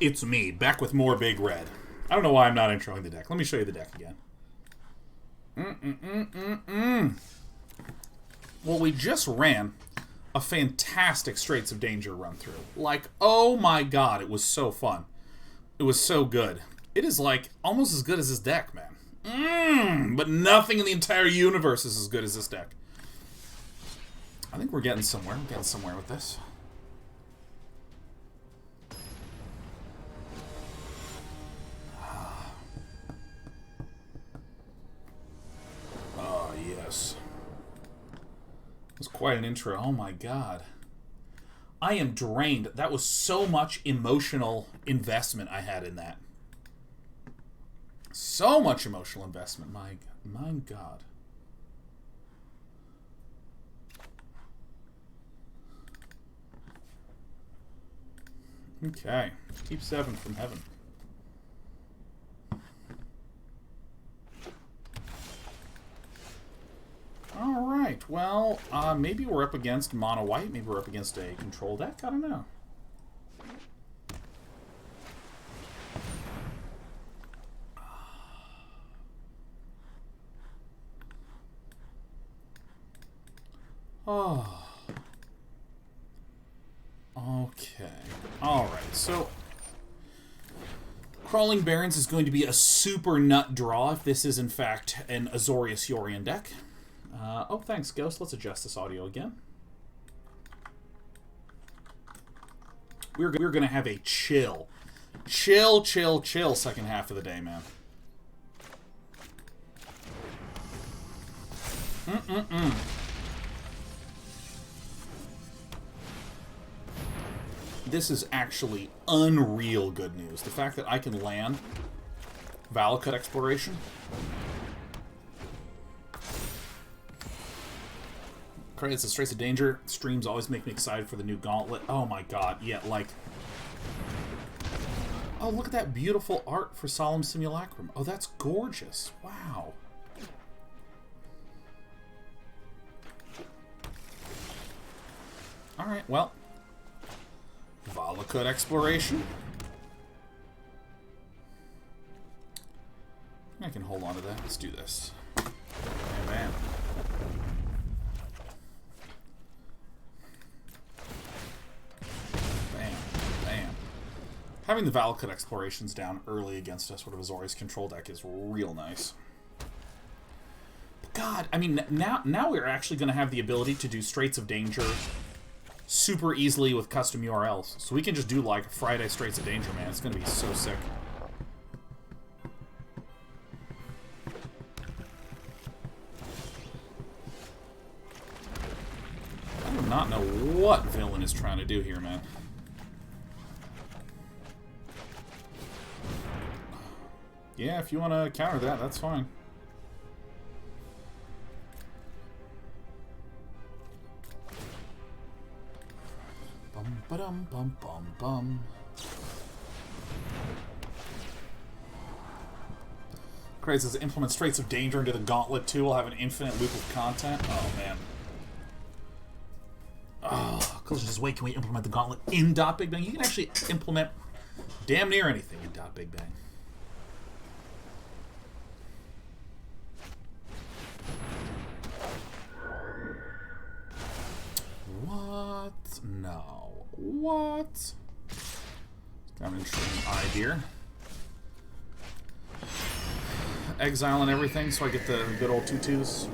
It's me, back with more Big Red. I don't know why I'm not introing the deck. Let me show you the deck again. Well, we just ran a fantastic Straits of Danger run-through. Like, oh my god, it was so fun. It was so good. It is, like, almost as good as this deck, man. But nothing in the entire universe is as good as this deck. I think we're getting somewhere. We're getting somewhere with this. Oh, yes. It was quite an intro. Oh, my God. I am drained. That was so much emotional investment I had in that. So much emotional investment. My God. Okay. Keep 7 from heaven. Alright, well, maybe we're up against mono white, maybe we're up against a control deck, I don't know. Oh. Okay. Alright, so Crawling Barrens is going to be a super nut draw if this is in fact an Azorius Yorion deck. Oh, thanks, Ghost. Let's adjust this audio again. We're going to have a chill second half of the day, man. This is actually unreal good news. The fact that I can land Valakut Exploration. Credits to Straits of Danger. Streams always make me excited for the new Gauntlet. Oh my god, yeah, like... Oh, look at that beautiful art for Solemn Simulacrum. Oh, that's gorgeous. Wow. Alright, well... Valakut Exploration. I can hold on to that. Let's do this. Bam, bam. Having the Valakut Explorations down early against a sort of Azorius control deck is real nice. But God, I mean, now we're actually going to have the ability to do Straits of Danger super easily with custom URLs. So we can just do, like, Friday Straits of Danger, man. It's going to be so sick. I do not know what Villain is trying to do here, man. Yeah, if you want to counter that, that's fine. Bum ba-dum bum bum bum. Crazy says implement Straits of Danger into the Gauntlet too. We'll have an infinite loop of content. Oh man. Oh, Collision says, wait, can we implement the Gauntlet in Big Bang? You can actually implement damn near anything in Big Bang. What? No. What? Got an interesting idea. Exile and everything, so I get the good old 2/2s.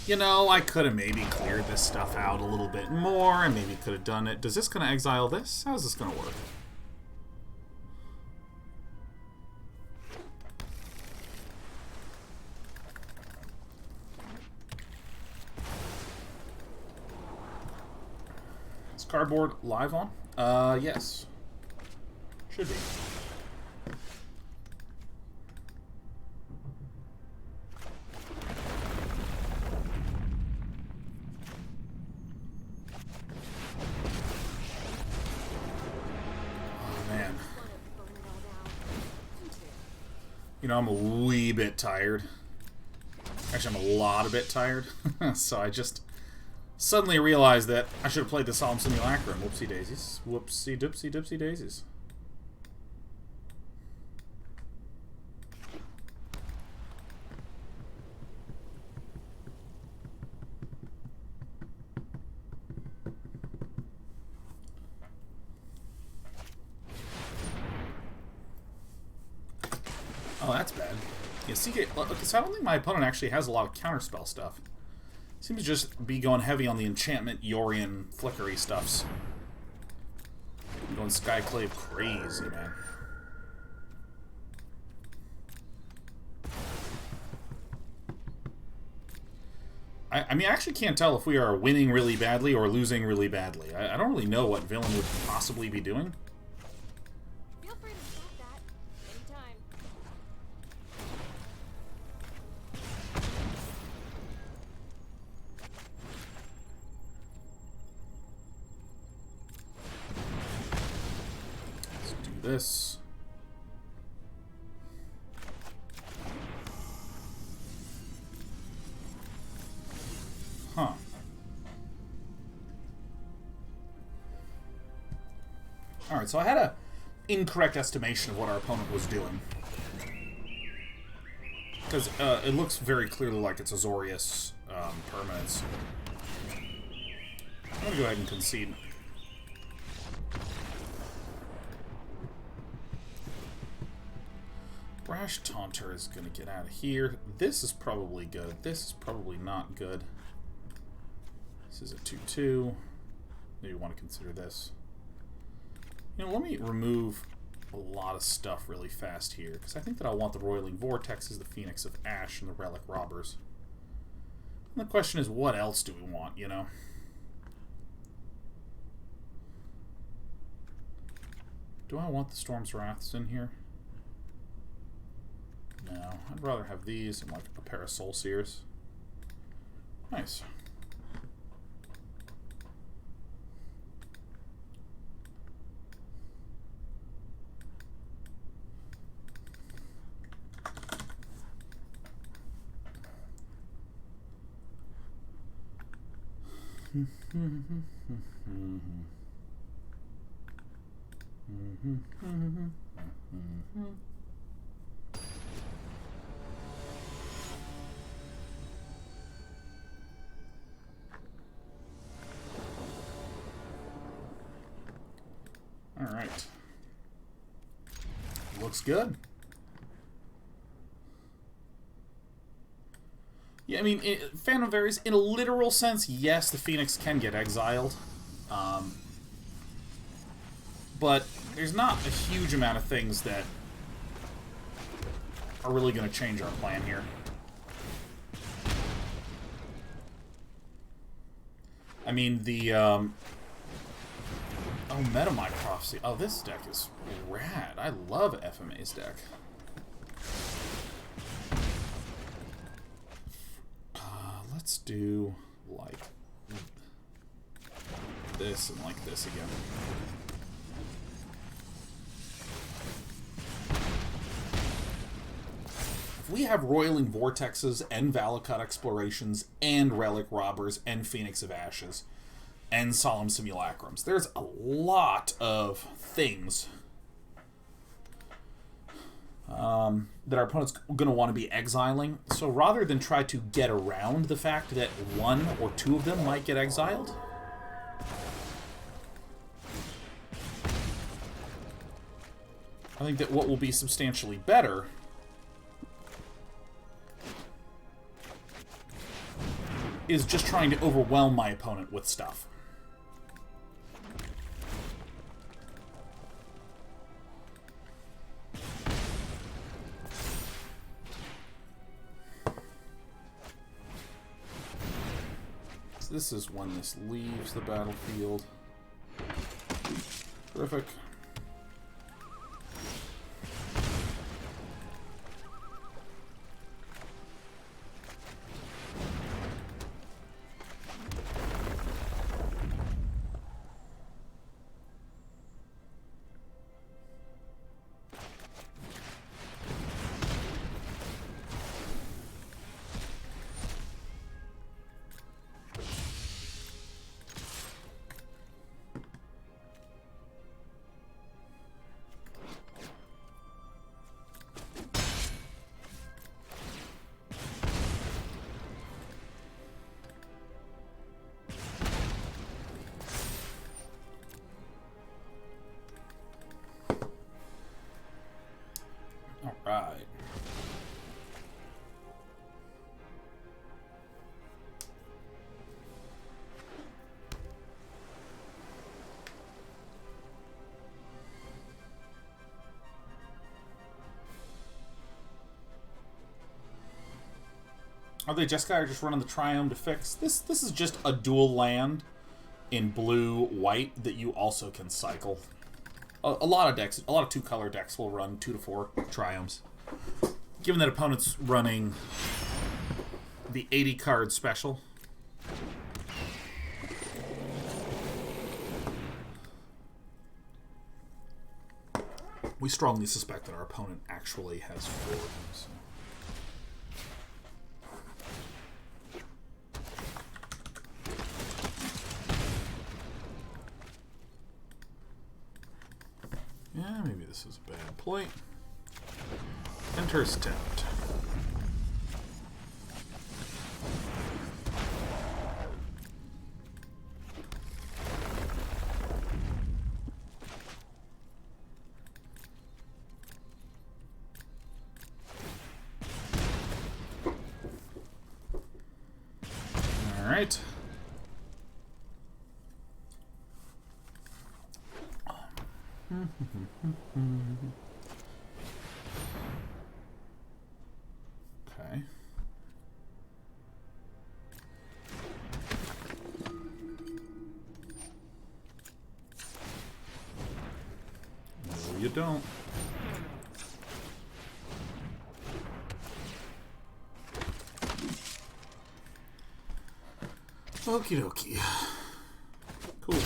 You know, I could have maybe cleared this stuff out a little bit more, and maybe could have done it. Does this gonna exile this? How's this gonna work? Cardboard live on? Yes. Should be. Oh, man. You know, I'm a wee bit tired. Actually, I'm a lot a bit tired, so I just suddenly realized that I should have played the Solemn Simulacrum. Whoopsie daisies. Whoopsie doopsie doopsie daisies. Oh, that's bad. Yeah, CK. Okay, so I don't think my opponent actually has a lot of counterspell stuff. Seems to just be going heavy on the enchantment, Yorian, flickery stuffs. I'm going Skyclave crazy, man. I mean, I actually can't tell if we are winning really badly or losing really badly. I don't really know what villain would possibly be doing. Feel free to stop that anytime. Let's do this. Huh. Alright, so I had a incorrect estimation of what our opponent was doing. Because it looks very clearly like it's Azorius permanence. I'm going to go ahead and concede. Brash Taunter is going to get out of here. This is probably good. This is probably not good. This is a 2-2. Maybe you want to consider this. You know, let me remove a lot of stuff really fast here, because I think that I want the Roiling Vortexes, the Phoenix of Ash, and the Relic Robbers. And the question is, what else do we want, you know? Do I want the Storm's Wraths in here? No, I'd rather have these and like a pair of Soul Sears. Nice. All right. Looks good. Yeah, I mean, Phantom varies. In a literal sense, yes, the Phoenix can get exiled. But there's not a huge amount of things that are really going to change our plan here. I mean, the... Oh, Metamind Prophecy. Oh, this deck is rad. I love FMA's deck. Let's do, like, this and like this again. If we have Roiling Vortexes and Valakut Explorations and Relic Robbers and Phoenix of Ashes and Solemn Simulacrums, there's a lot of things that our opponent's going to want to be exiling. So rather than try to get around the fact that one or two of them might get exiled, I think that what will be substantially better is just trying to overwhelm my opponent with stuff. So this is when this leaves the battlefield. Terrific. Are they Jeskai are just running the Triome to fix? This is just a dual land in blue-white that you also can cycle. A lot of decks, a lot of 2-color decks will run 2 to 4 Triomes. Given that opponent's running the 80-card special. We strongly suspect that our opponent actually has 4 of them. So. Yeah, maybe this is a bad play. Enters tapped. All right. Okay. No, you don't. Okie dokie. Cool.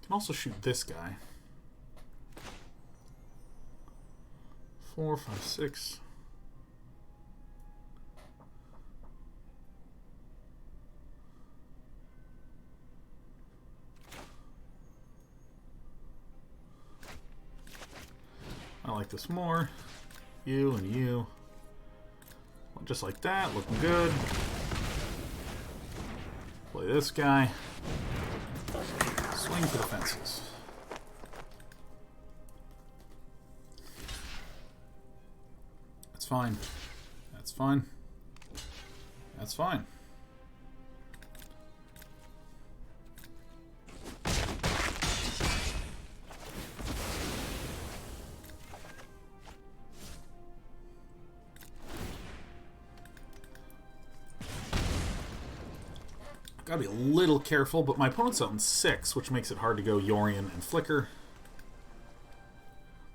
Can also shoot this guy. 4, 5, 6. I like this more. You and you. Just like that, looking good. Play this guy. Swing for the fences. That's fine. That's fine. That's fine. Gotta be a little careful, but my opponent's out in 6, which makes it hard to go Yorion and Flicker.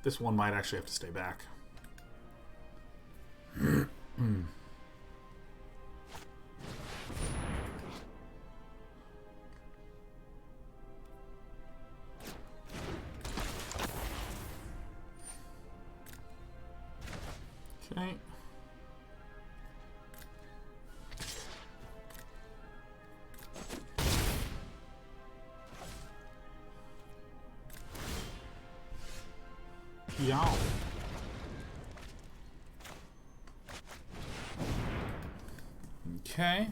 This one might actually have to stay back. Okay. Yow. Okay.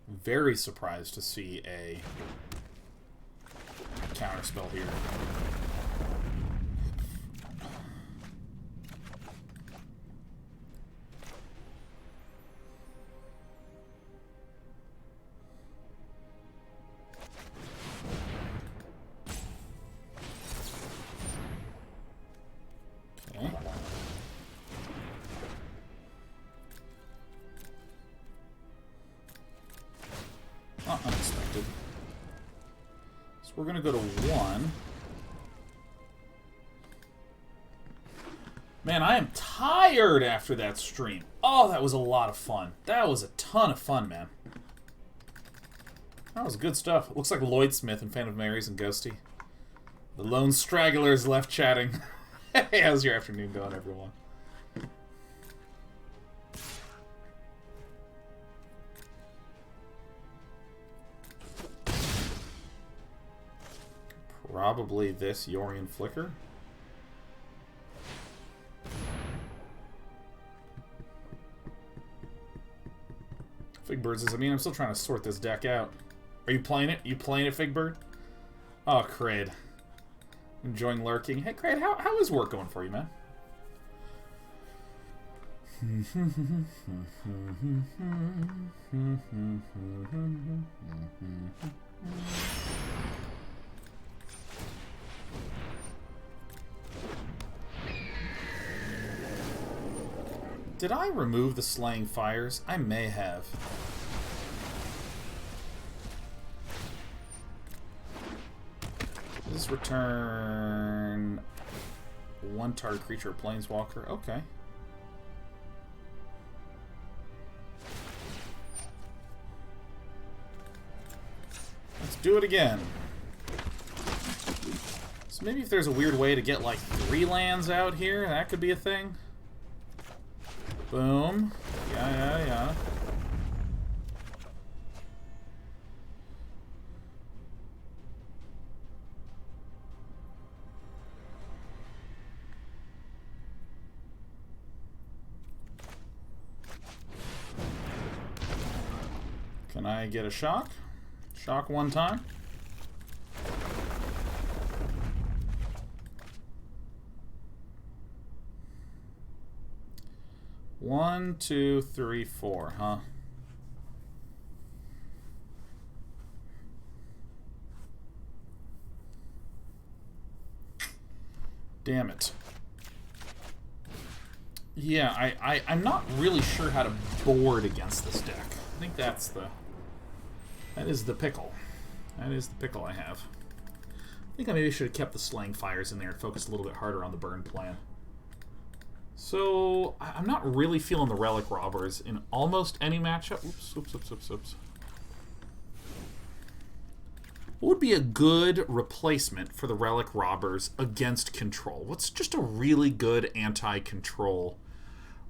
Very surprised to see a counterspell here. Not unexpected. So we're going to go to 1. Man, I am tired after that stream. Oh, that was a lot of fun. That was a ton of fun, man. That was good stuff. It looks like Lloyd Smith and Phantom Marys and Ghosty. The lone stragglers left chatting. Hey, how's your afternoon going, everyone? Probably this Yorion Flicker. Fig Birds is, I mean, I'm still trying to sort this deck out. Are you playing it? You playing it, Figbird? Oh, Kraid. Enjoying lurking. Hey, Kraid, how is work going for you, man? Did I remove the Slaying Fires? I may have. Does this return one target creature or planeswalker? Okay. Let's do it again. So maybe if there's a weird way to get like 3 lands out here, that could be a thing. Boom. Yeah. Can I get a shock? Shock one time. One, two, three, four, huh? Damn it. Yeah, I'm not really sure how to board against this deck. I think that is the pickle. That is the pickle I have. I think I maybe should have kept the Slaying Fires in there and focused a little bit harder on the burn plan. So, I'm not really feeling the Relic Robbers in almost any matchup. Oops. What would be a good replacement for the Relic Robbers against Control? What's just a really good anti-control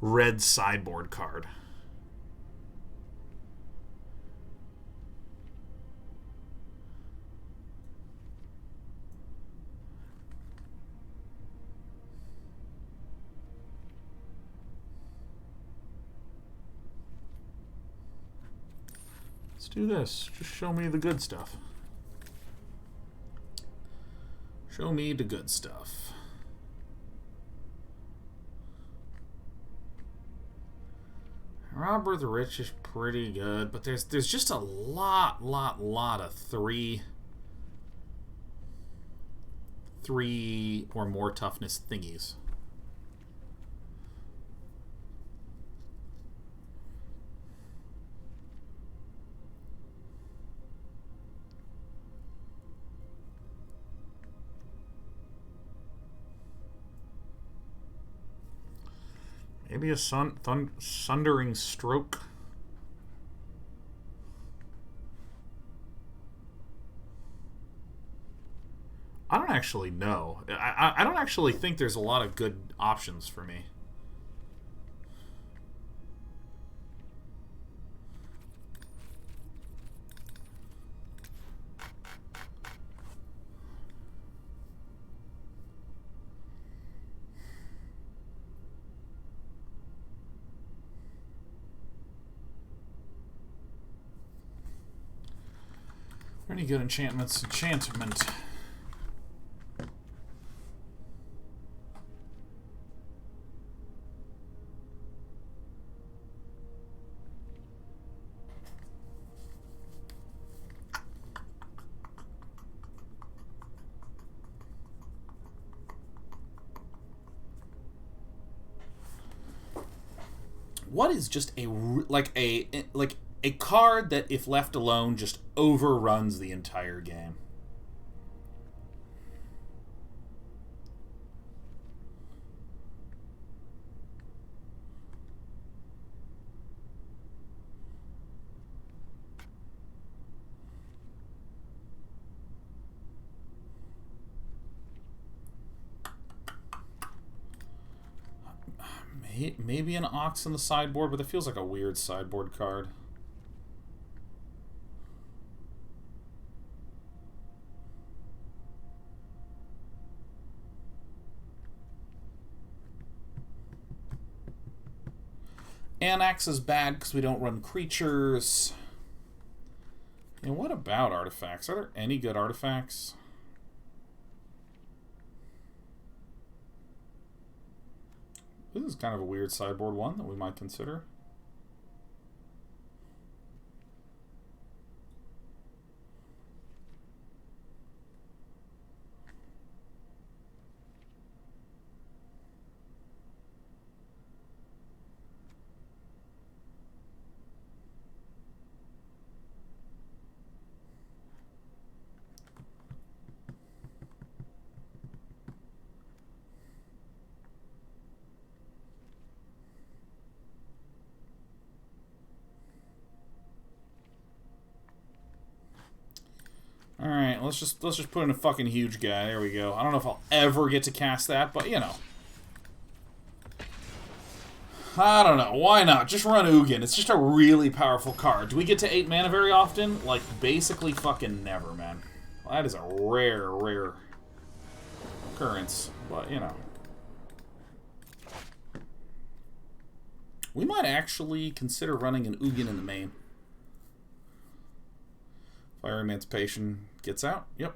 red sideboard card? Let's do this. Just show me the good stuff. Show me the good stuff. Robber the Rich is pretty good, but there's just a lot of three or more toughness thingies. Maybe a Sundering Stroke. I don't actually know. I don't actually think there's a lot of good options for me. Any good enchantments? Enchantment. What is just a card that, if left alone, just overruns the entire game? Maybe an Ox on the sideboard, but it feels like a weird sideboard card. Anax is bad because we don't run creatures. And what about artifacts? Are there any good artifacts? This is kind of a weird sideboard one that we might consider. Alright, let's just put in a fucking huge guy. There we go. I don't know if I'll ever get to cast that, but you know. I don't know. Why not? Just run Ugin. It's just a really powerful card. Do we get to 8 mana very often? Like, basically fucking never, man. Well, that is a rare, rare occurrence. But, you know. We might actually consider running an Ugin in the main. Fiery Emancipation gets out. Yep.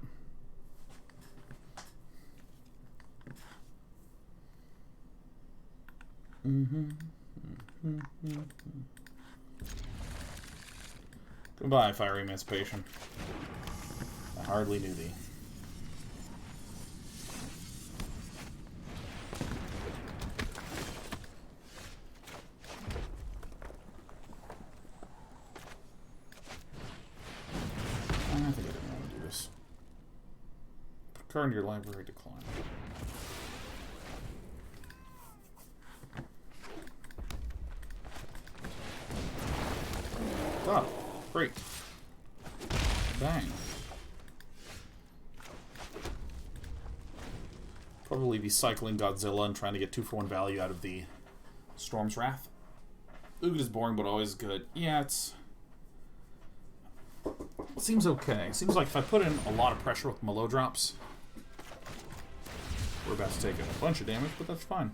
Goodbye, Fiery Emancipation. I hardly knew thee. I think I didn't want to do this. Put card in your library, decline. Oh, great. Bang. Probably be cycling Godzilla and trying to get 2-for-1 value out of the Storm's Wrath. Ugin is boring, but always good. Yeah, it seems okay. Seems like if I put in a lot of pressure with Malo drops, we're about to take a bunch of damage, but that's fine.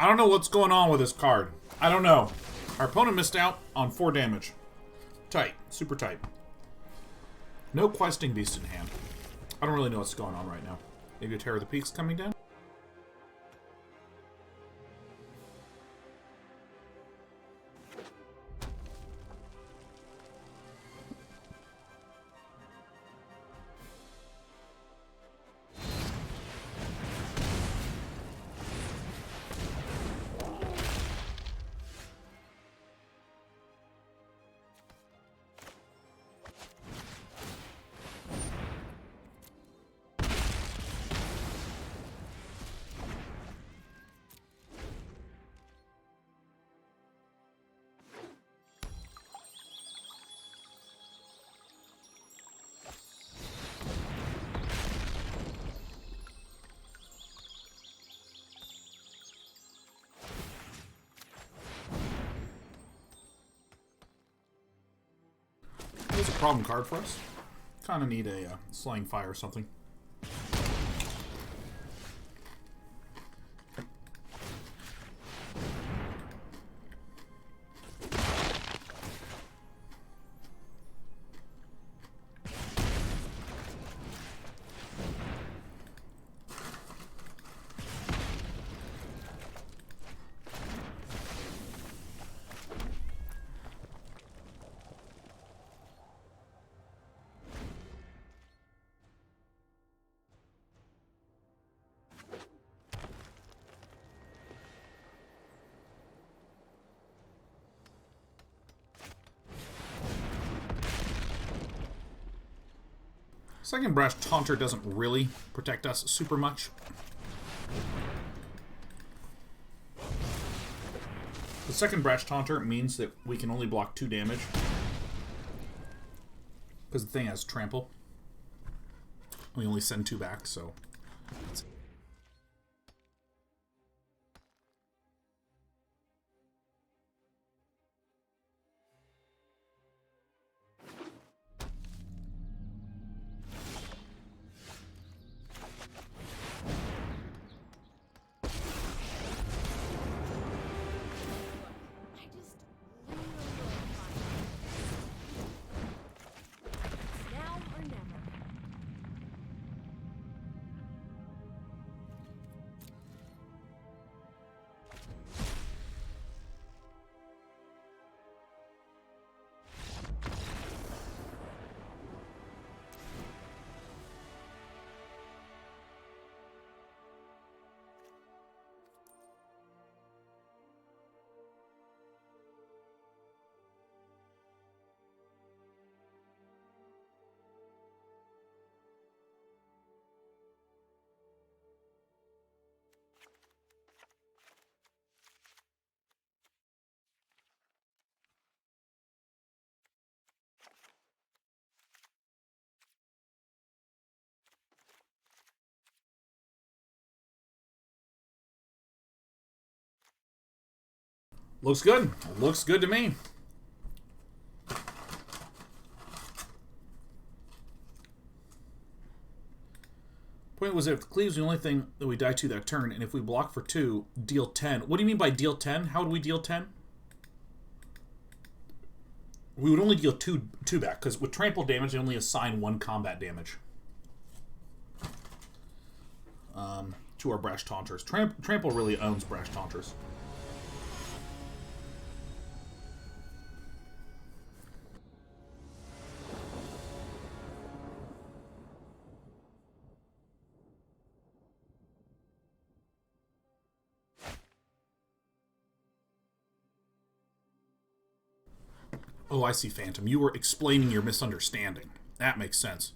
I don't know what's going on with this card. I don't know. Our opponent missed out on 4 damage. Tight. Super tight. No Questing Beast in hand. I don't really know what's going on right now. Maybe a Terror of the Peaks coming down? It's a problem card for us. Kind of need a Slaying Fire or something. Second Brash Taunter doesn't really protect us super much. The second Brash Taunter means that we can only block 2 damage. Because the thing has trample. We only send 2 back, so... Looks good. Looks good to me. Point was, if Cleave's the only thing that we die to that turn, and if we block for 2, deal 10. What do you mean by deal 10? How would we deal 10? We would only deal 2 back, because with trample damage, they only assign 1 combat damage to our Brash Taunters. Trample really owns Brash Taunters. Oh, I see, Phantom. You were explaining your misunderstanding. That makes sense.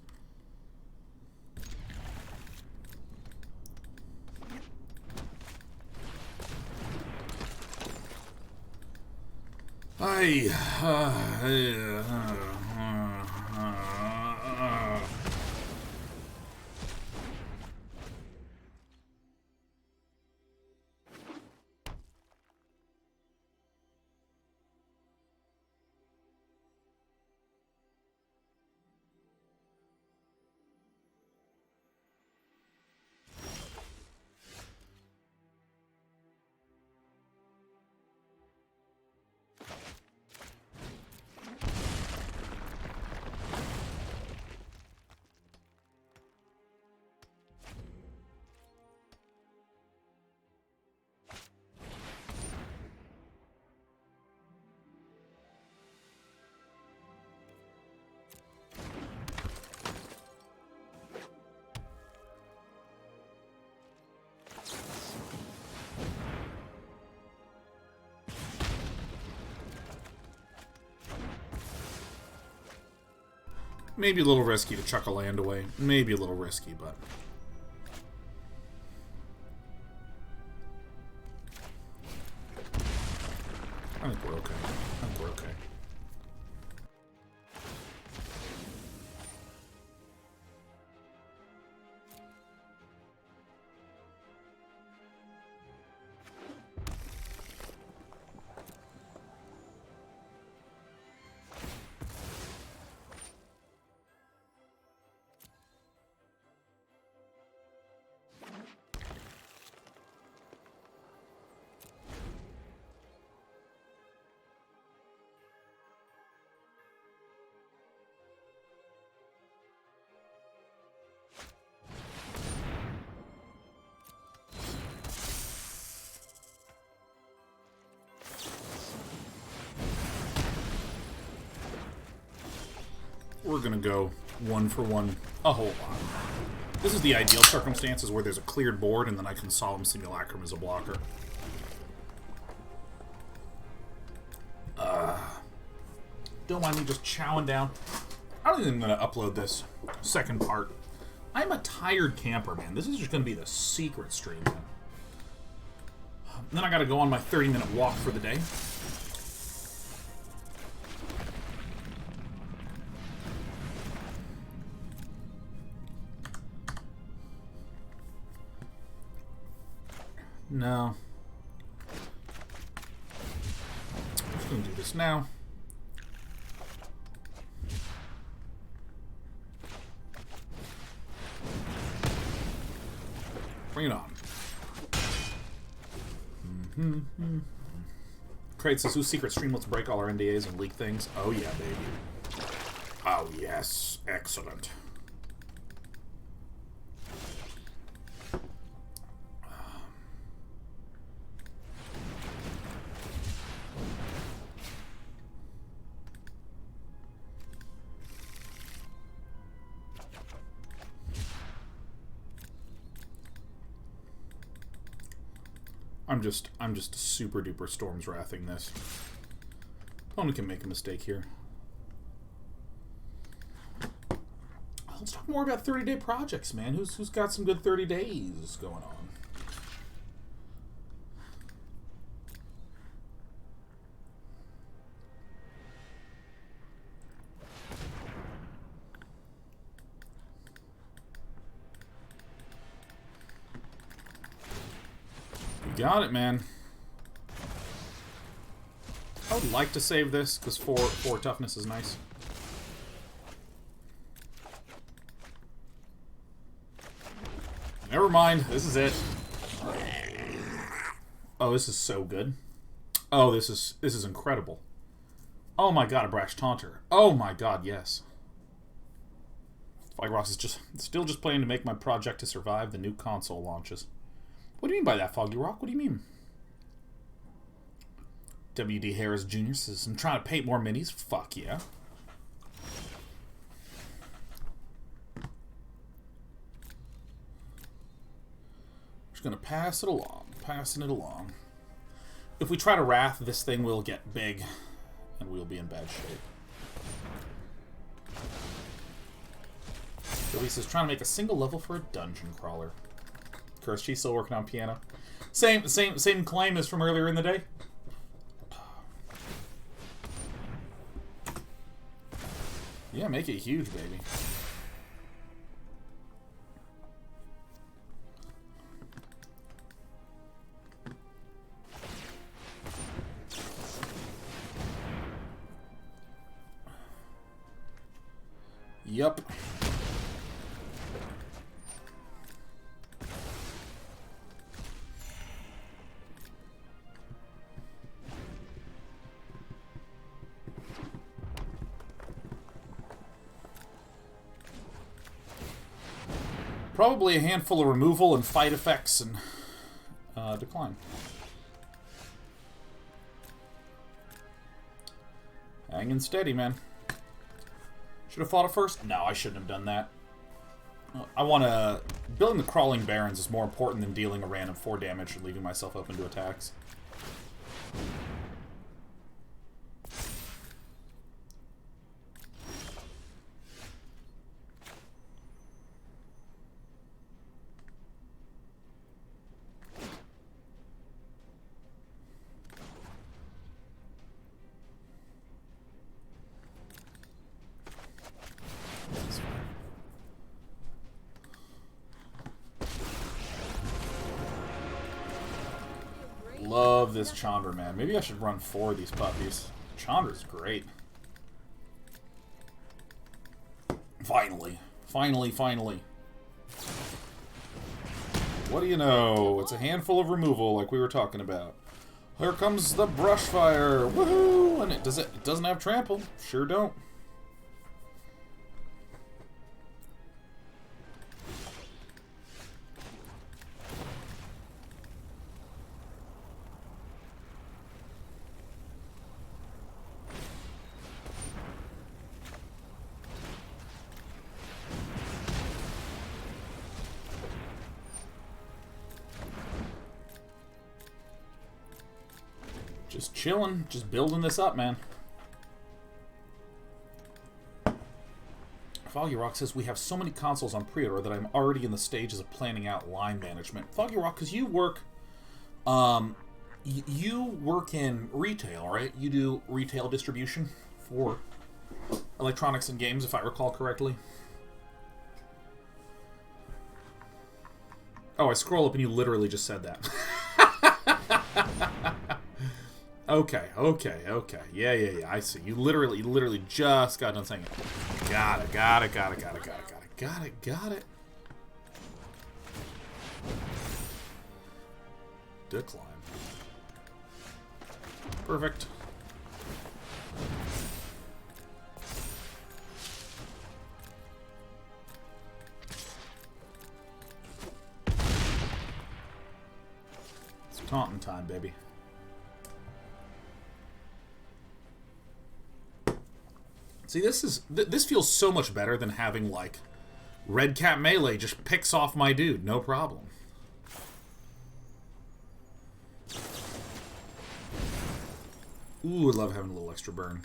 Maybe a little risky to chuck a land away. Maybe a little risky, but... I think we're okay. I think we're okay. We're gonna go 1 for 1 a whole lot. This is the ideal circumstances where there's a cleared board and then I can Solemn Simulacrum as a blocker. Don't mind me just chowing down. I don't think I'm going to upload this second part. I'm a tired camper, man. This is just going to be the secret stream, man. Then I got to go on my 30-minute walk for the day. No. I'm just going to do this now. Bring it on. Crate says, whose secret stream? Let's break all our NDAs and leak things. Oh yeah, baby. Oh yes. Excellent. I'm just super duper Storm's Wrathing this. Opponent can make a mistake here. Let's talk more about 30-day projects, man. Who's got some good 30 days going on? Got it, man. I would like to save this because four toughness is nice. Never mind. This is it. Oh, this is so good. Oh, this is incredible. Oh my god, a Brash Taunter. Oh my god, yes. Foggy Rocks is still just playing to make my project to survive the new console launches. What do you mean by that, Foggy Rock? What do you mean? W.D. Harris Jr. says, I'm trying to paint more minis. Fuck yeah. Just gonna pass it along. Passing it along. If we try to Wrath, this thing will get big. And we'll be in bad shape. Billy says, trying to make a single level for a dungeon crawler. Curse, she's still working on piano. Same claim as from earlier in the day. Yeah, make it huge, baby. Yup. Probably a handful of removal and fight effects and decline. Hanging steady, man. Should have fought it first? No, I shouldn't have done that. I want to... Building the Crawling Barrens is more important than dealing a random 4 damage and leaving myself open to attacks. Love this Chandra, man. Maybe I should run 4 of these puppies. Chandra's great. Finally. Finally. What do you know? It's a handful of removal like we were talking about. Here comes the brush fire. Woohoo! And it doesn't have trample. Sure don't. Just chilling, just building this up, man. Foggy Rock says, we have so many consoles on pre-order that I'm already in the stages of planning out line management. Foggy Rock, because you work... you work in retail, right? You do retail distribution for electronics and games, if I recall correctly. Oh, I scroll up and you literally just said that. Okay. Yeah, I see. You literally just got done saying it. Got it. Decline. Perfect. It's taunting time, baby. See, this feels so much better than having, like, Red Cap Melee just picks off my dude, no problem. Ooh, I love having a little extra burn.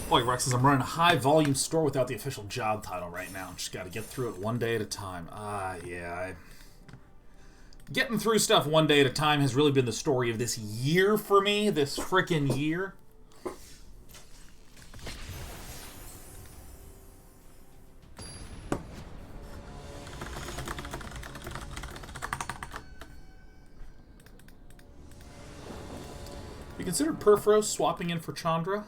Boy, Rex says, I'm running a high-volume store without the official job title right now. Just got to get through it one day at a time. Yeah. Getting through stuff one day at a time has really been the story of this year for me. This frickin' year. You considered Perforos swapping in for Chandra?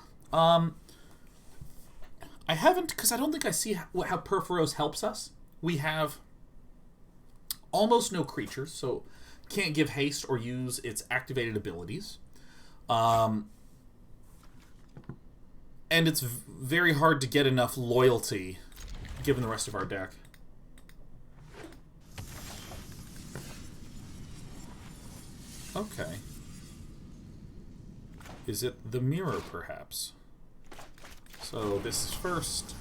I haven't, because I don't think I see how Perforos helps us. We have almost no creatures, so can't give haste or use its activated abilities. And it's very hard to get enough loyalty given the rest of our deck. Okay. Is it the mirror, perhaps? So this is first.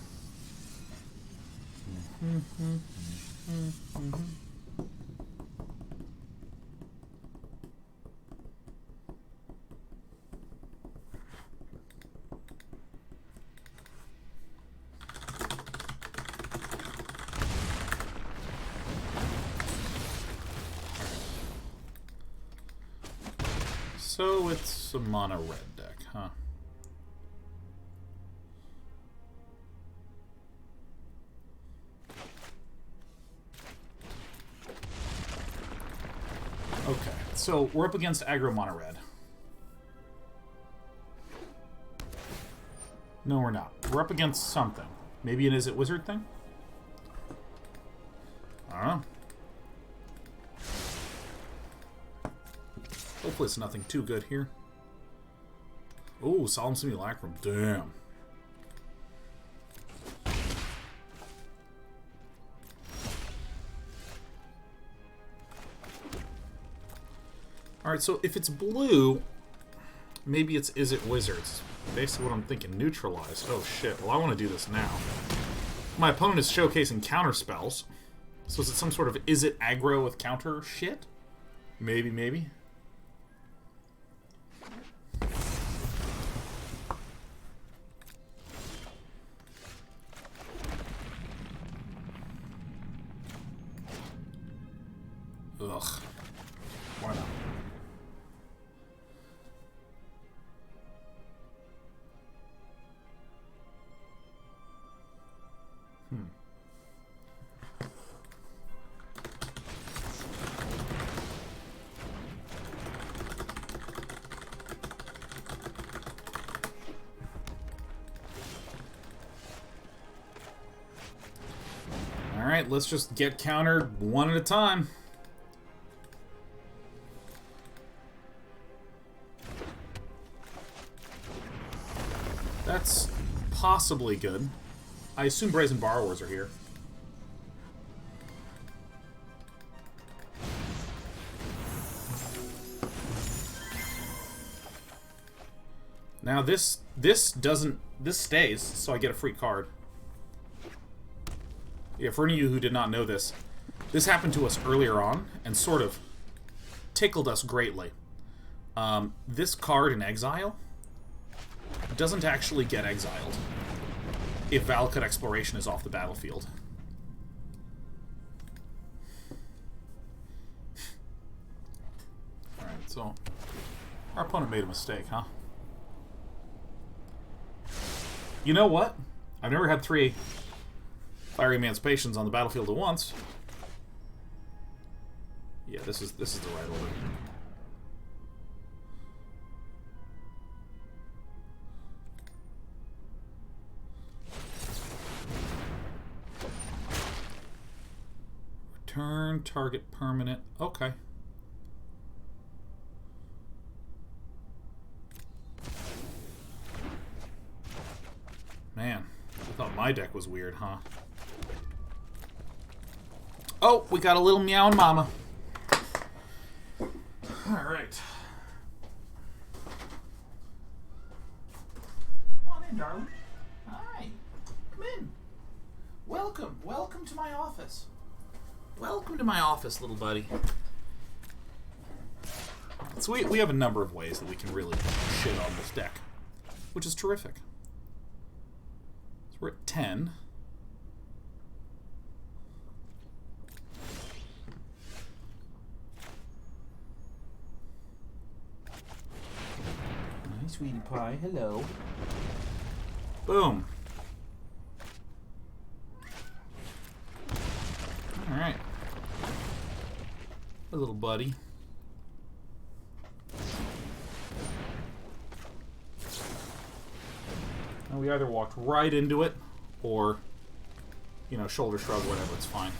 So it's a mono red deck, huh? Okay, so we're up against aggro mono red. No, we're not. We're up against something. Maybe an Is It Wizard thing? I don't know. Hopefully it's nothing too good here. Oh, Solemn Simulacrum. Damn. Alright, so if it's blue, maybe it's Is It Wizards. Basically what I'm thinking. Neutralize. Oh shit. Well, I want to do this now. My opponent is showcasing counter spells. So is it some sort of Is It aggro with counter shit? Maybe. Ugh. Why not? Alright, let's just get countered one at a time. possibly good. I assume Brazen Borrowers are here. Now this stays, so I get a free card. Yeah, for any of you who did not know this happened to us earlier on, and sort of tickled us greatly. This card in exile doesn't actually get exiled if Valakut Exploration is off the battlefield. Alright, so our opponent made a mistake, huh? You know what? I've never had 3 Fiery Emancipations on the battlefield at once. Yeah, this is the right order. Return target permanent. Okay. Man, I thought my deck was weird, huh? Oh, we got a little meowing mama. Alright. Come on in, darling. Hi. Come in. Welcome. Welcome to my office. Welcome to my office, little buddy. So we have a number of ways that we can really shit on this deck, which is terrific. So we're at 10. Hi, sweetie pie. Hello. Boom. Alright. A little buddy. And we either walked right into it, or, you know, shoulder shrug, whatever, it's fine.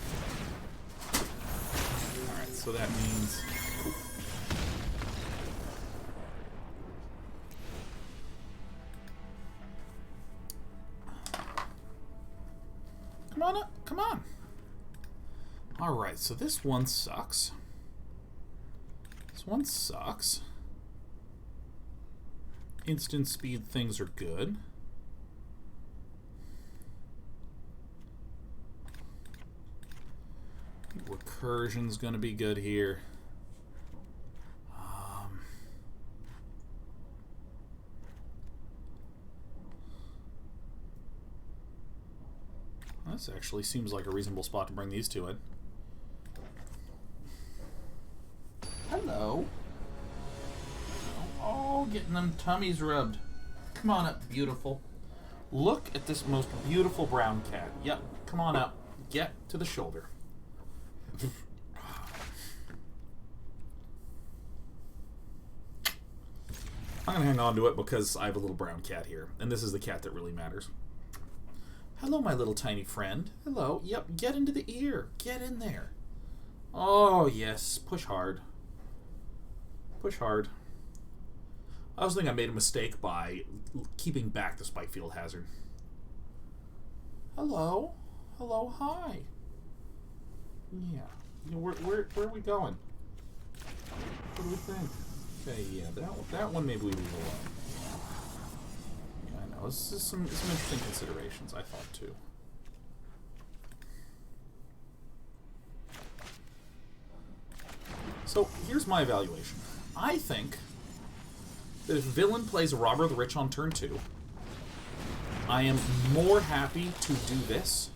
Alright, so that means... Come on up, come on! Alright, so this one sucks. This one sucks. Instant speed things are good. Recursion's gonna be good here. This actually seems like a reasonable spot to bring these two in. Hello. Oh, getting them tummies rubbed. Come on up, beautiful. Look at this most beautiful brown cat. Yep, come on up. Get to the shoulder. I'm gonna hang on to it because I have a little brown cat here, and this is the cat that really matters. Hello, my little tiny friend. Hello. Yep, get into the ear. Get in there. Oh, yes. Push hard. Push hard. I also think I made a mistake by keeping back the Spikefield Hazard. Hello. Hello, hi. Yeah. Where are we going? What do we think? Okay, yeah, that one maybe we leave alone. Yeah, I know. This is some interesting considerations, I thought, too. So, here's my evaluation. I think that if Villain plays a Robber the Rich on turn 2, I am more happy to do this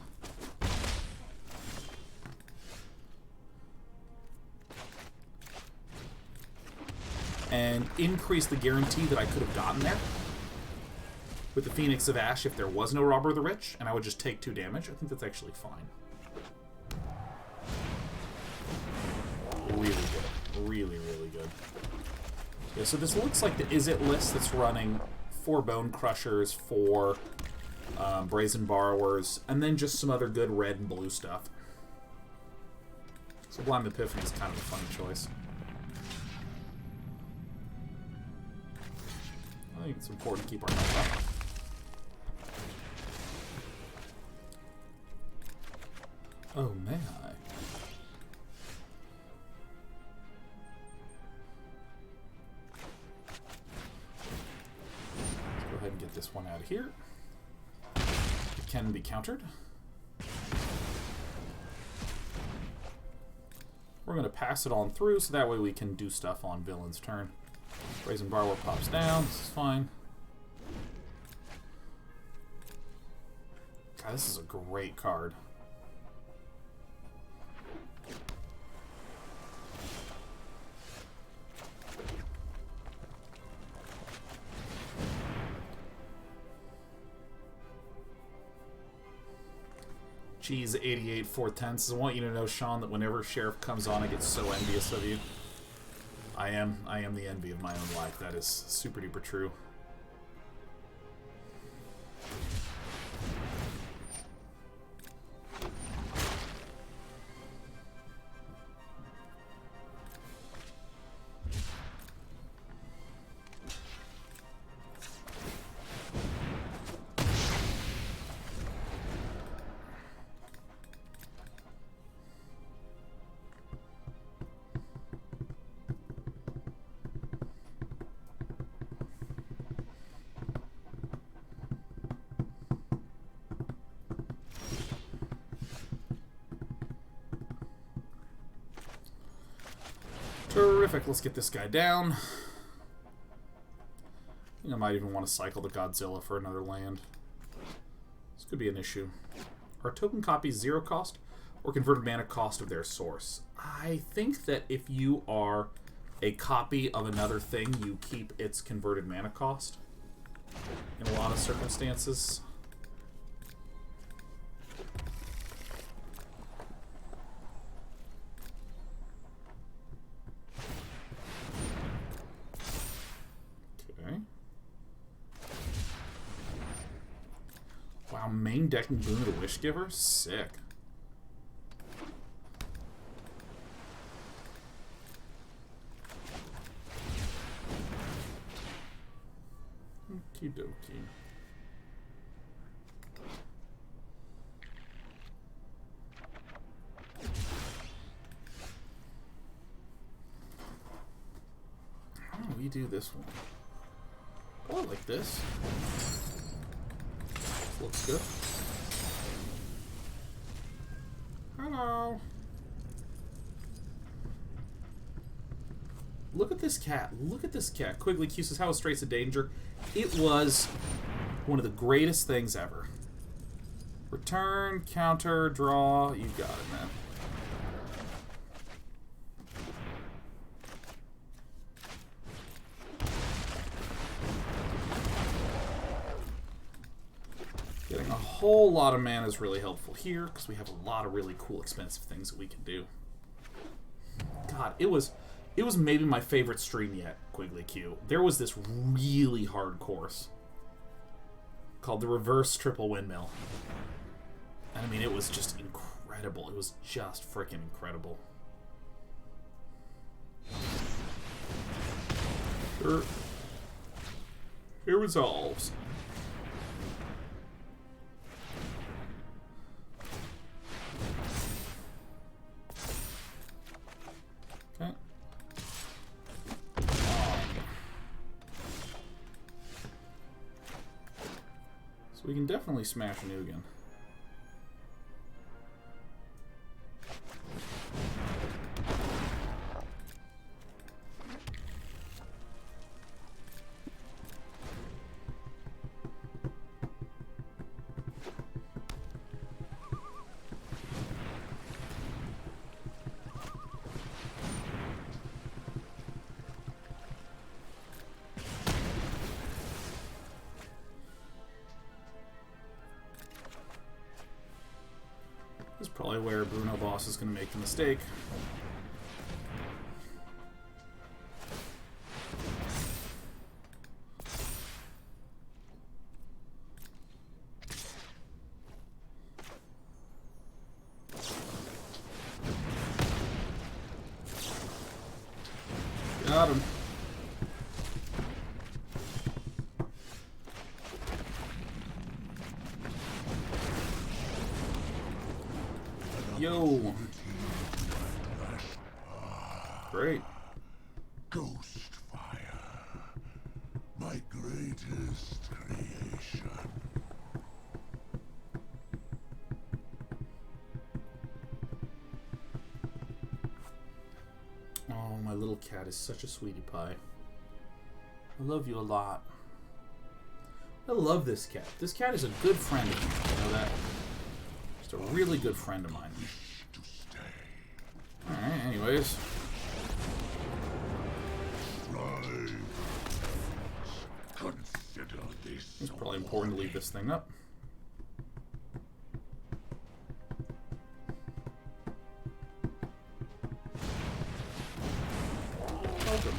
and increase the guarantee that I could have gotten there with the Phoenix of Ash if there was no Robber the Rich, and I would just take 2 damage. I think that's actually fine. Really good. Really, really good. Yeah, so this looks like the Is It list that's running 4 Bone Crushers, 4 Brazen Borrowers, and then just some other good red and blue stuff. Sublime Epiphany is kind of a fun choice. I think it's important to keep our health up. Oh, may I? Let's go ahead and get this one out of here. It can be countered. We're going to pass it on through, so that way we can do stuff on villain's turn. Brazen Borrower pops down. This is fine. God, this is a great card. Geez, 88 4/10. I want you to know, Sean, that whenever Sheriff comes on, I get so envious of you. I am the envy of my own life. That is super duper true. Terrific. Let's get this guy down. I think I might even want to cycle the Godzilla for another land. This could be an issue. Are token copies 0 cost or converted mana cost of their source? I think that if you are a copy of another thing, you keep its converted mana cost in a lot of circumstances. Wow, main decking Boon of the Wishgiver? Sick. Okie dokie. How do we do this one? Oh, I like this. Looks good. Hello. Look at this cat. Look at this cat. Quigley Q says, how is Straits of Danger? It was one of the greatest things ever. Return, counter, draw. You got it, man. Getting a whole lot of mana is really helpful here because we have a lot of really cool, expensive things that we can do. God, it was maybe my favorite stream yet, Quigley Q. There was this really hard course called the Reverse Triple Windmill. And I mean, it was just incredible. It was just freaking incredible. It resolves. Okay. So we can definitely smash an Ugin. This is probably where Bruno Boss is going to make the mistake. Got him. Great. Ghost fire, my greatest creation. Oh, my little cat is such a sweetie pie. I love you a lot. I love this cat. This cat is a good friend of mine. You know that? Just a really good friend of mine. Alright, anyways. Consider this. It's probably important to leave this thing up. Welcome.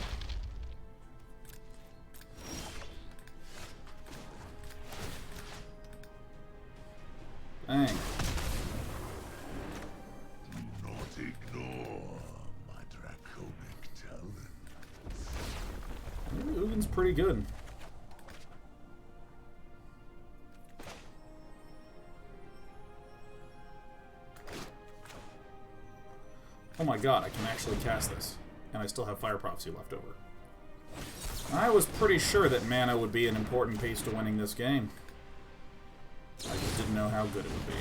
Bang. Do not ignore my draconic talent. Ugin's pretty good. Oh my god, I can actually cast this. And I still have Fire Prophecy left over. I was pretty sure that mana would be an important piece to winning this game. I just didn't know how good it would be.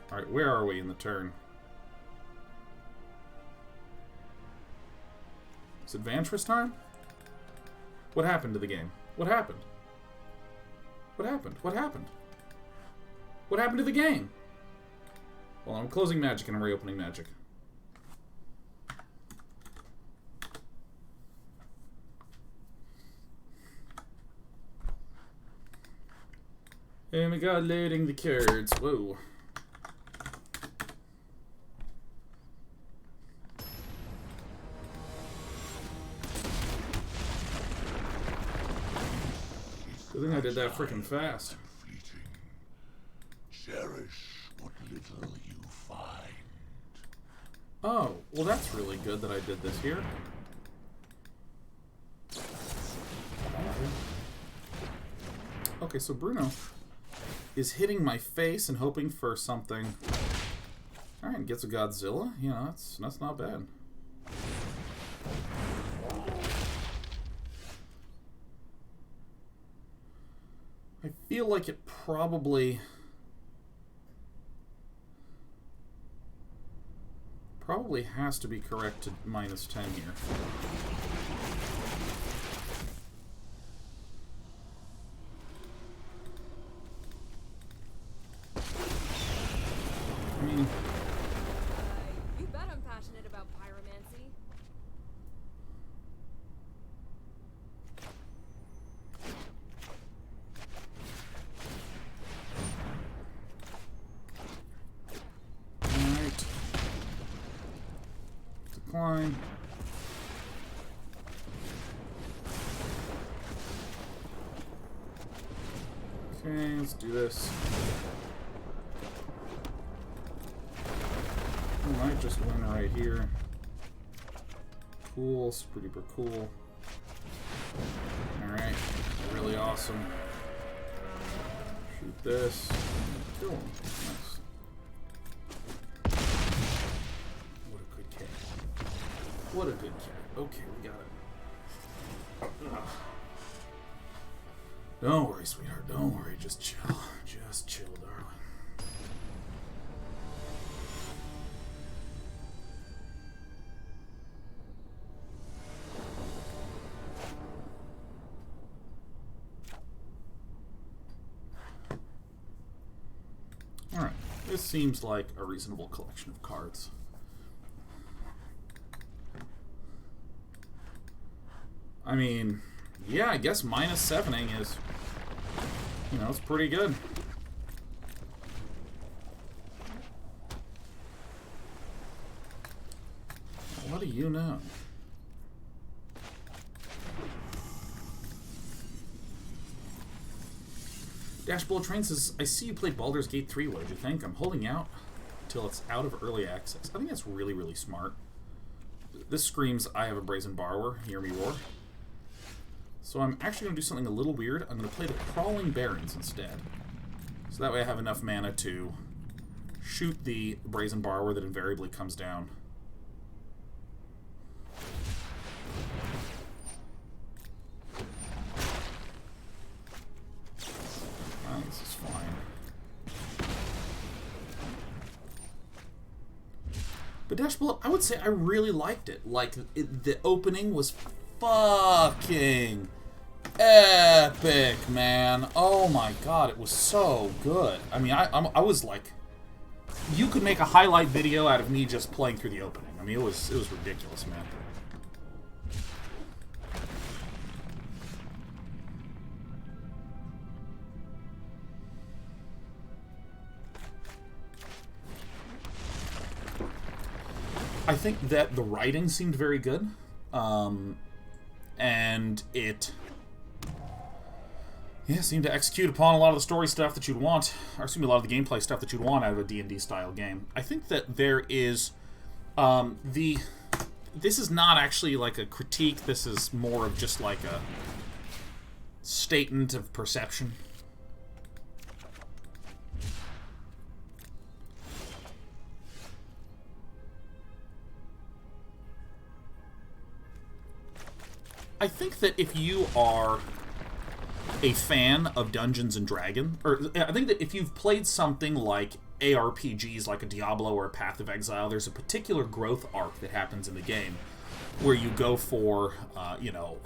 Alright, where are we in the turn? Is it Vantress time? What happened to the game? What happened? What happened? What happened? What happened to the game? Well, I'm closing Magic and I'm reopening Magic. Oh my god, loading the cards. Whoa. Good thing I did that freaking fast. Cherish what little you find. Oh, well that's really good that I did this here. Okay, so Bruno is hitting my face and hoping for something. Alright, gets a Godzilla. You know, that's not bad. I feel like it probably has to be correct to -10 here. I mean, You bet I'm passionate about pyromancy. alright. Decline. Okay, let's do this. We might just win right here. Cool, super duper cool. Alright, really awesome. Shoot this. Kill him. Nice. What a good cat. What a good cat. Okay, we got it. Ugh. Don't worry, sweetheart. Don't worry. Just chill. Just chill, darling. Alright. This seems like a reasonable collection of cards. I mean, yeah, I guess -7ing is, you know, it's pretty good. What do you know? Dashboard Train says, I see you played Baldur's Gate 3. What did you think? I'm holding out until it's out of early access. I think that's really, really smart. This screams, I have a brazen borrower. Hear me roar. So I'm actually going to do something a little weird. I'm going to play the Crawling Barrens instead. So that way I have enough mana to shoot the Brazen Borrower that invariably comes down. This is fine. But Dash Bullet, I would say I really liked it. Like, the opening was fucking epic, man. Oh my god, it was so good. I mean, I was like, you could make a highlight video out of me just playing through the opening. I mean, it was ridiculous, man. I think that the writing seemed very good, and it seemed to execute upon a lot of the story stuff that you'd want, or excuse me, a lot of the gameplay stuff that you'd want out of a D&D style game. I think that there is this is not actually like a critique. This is more of just like a statement of perception. I think that if you are a fan of Dungeons and Dragons, or I think that if you've played something like ARPGs, like a Diablo or a Path of Exile, there's a particular growth arc that happens in the game where you go for, you know...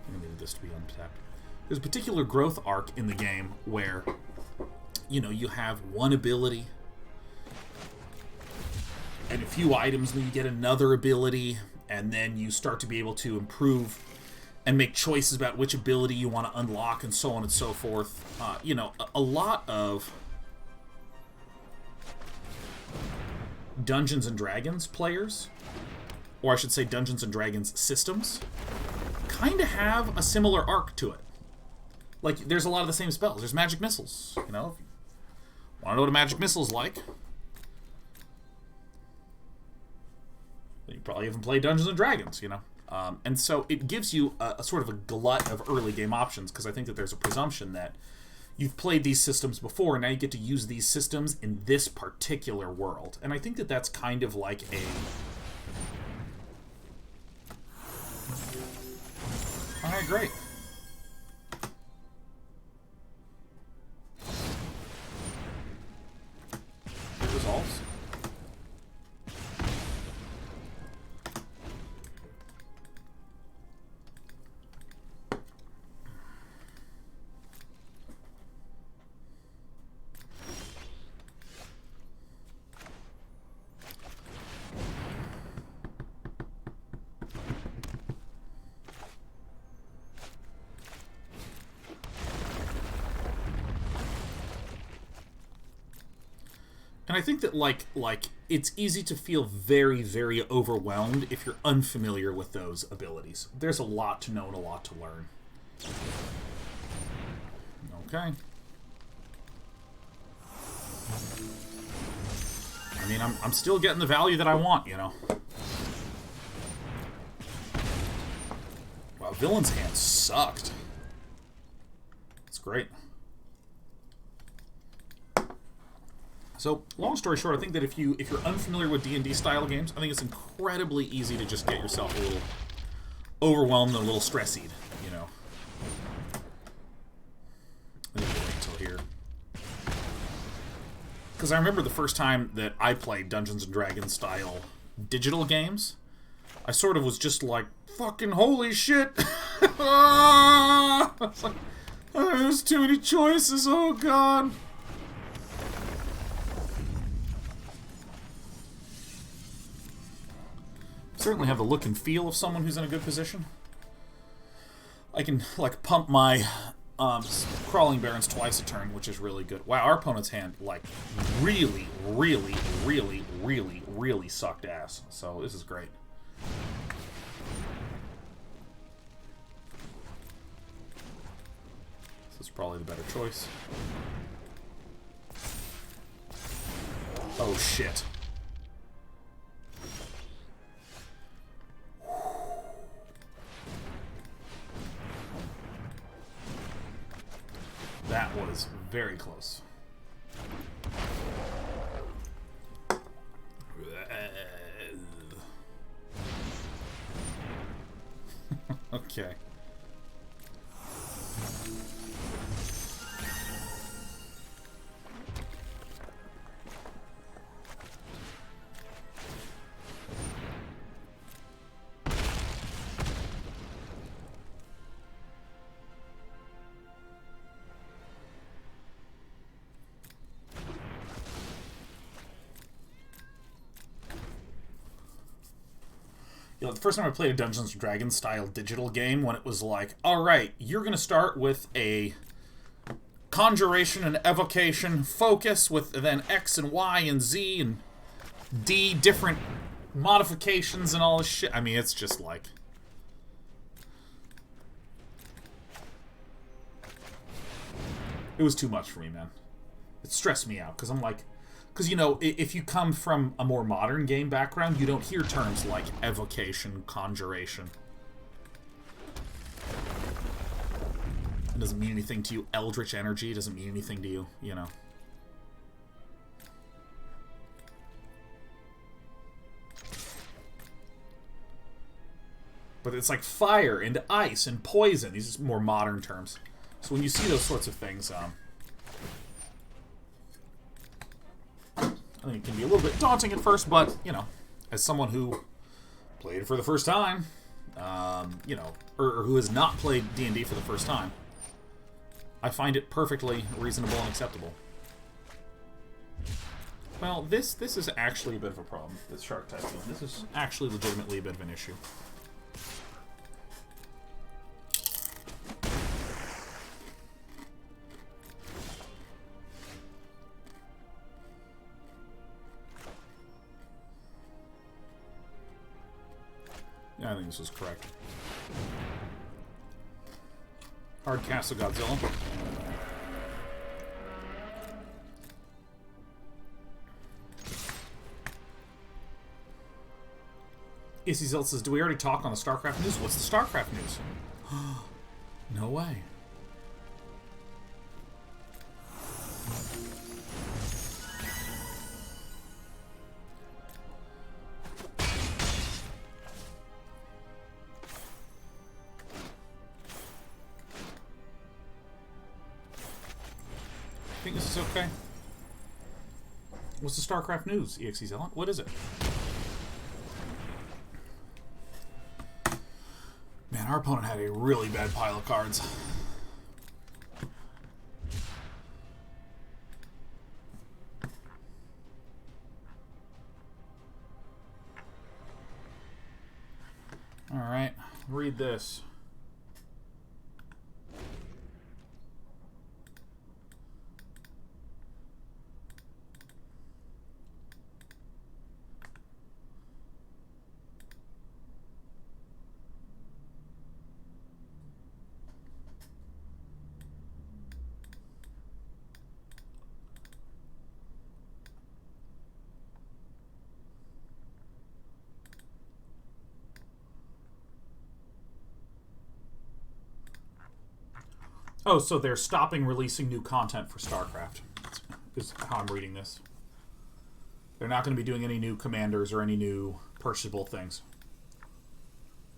I needed this to be untapped. There's a particular growth arc in the game where, you know, you have one ability and a few items, then you get another ability, and then you start to be able to improve and make choices about which ability you want to unlock, and so on and so forth. You know, a lot of Dungeons and Dragons players, or I should say Dungeons and Dragons systems, kind of have a similar arc to it. Like, there's a lot of the same spells. There's magic missiles, you know? If you want to know what a magic missile is like, you probably haven't played Dungeons & Dragons, you know? And so it gives you a sort of a glut of early game options, because I think that there's a presumption that you've played these systems before, and now you get to use these systems in this particular world. And I think that that's kind of like a... Alright, great. It resolves. And I think that, like, it's easy to feel very, very overwhelmed if you're unfamiliar with those abilities. There's a lot to know and a lot to learn. Okay. I mean, I'm still getting the value that I want, you know. Wow, Villain's Hand sucked. That's great. So, long story short, I think that if you're unfamiliar with D&D style games, I think it's incredibly easy to just get yourself a little overwhelmed and a little stressied, you know. Let me wait until here. Because I remember the first time that I played Dungeons & Dragons style digital games, I sort of was just like, fucking holy shit! It's like, there's too many choices, oh god! Certainly have the look and feel of someone who's in a good position. I can, like, pump my Crawling Barrens twice a turn, which is really good. Wow, our opponent's hand, like, really, really, really, really, really sucked ass. So this is great. This is probably the better choice. Oh, shit. That was very close. Okay. You know, the first time I played a Dungeons & Dragons style digital game, when it was like, alright, you're going to start with a conjuration and evocation focus with then X and Y and Z and D different modifications and all this shit. I mean, it's just like... It was too much for me, man. It stressed me out, because I'm like... Because, you know, if you come from a more modern game background, you don't hear terms like evocation, conjuration. It doesn't mean anything to you. Eldritch energy doesn't mean anything to you, you know. But it's like fire and ice and poison. These are more modern terms. So when you see those sorts of things, I think it can be a little bit daunting at first, but, you know, as someone who played it for the first time, you know, or who has not played D&D for the first time, I find it perfectly reasonable and acceptable. Well, this is actually a bit of a problem, this Shark Typhoon. This is actually legitimately a bit of an issue. Yeah, I think this is correct. Hard Castle Godzilla. Issy Zilt says, do we already talk on the StarCraft news? What's the StarCraft news? No way. I think this is okay. What's the StarCraft news, EXE Zealot? What is it? Man, our opponent had a really bad pile of cards. Alright, read this. Oh, so they're stopping releasing new content for StarCraft, is how I'm reading this. They're not going to be doing any new commanders or any new purchasable things.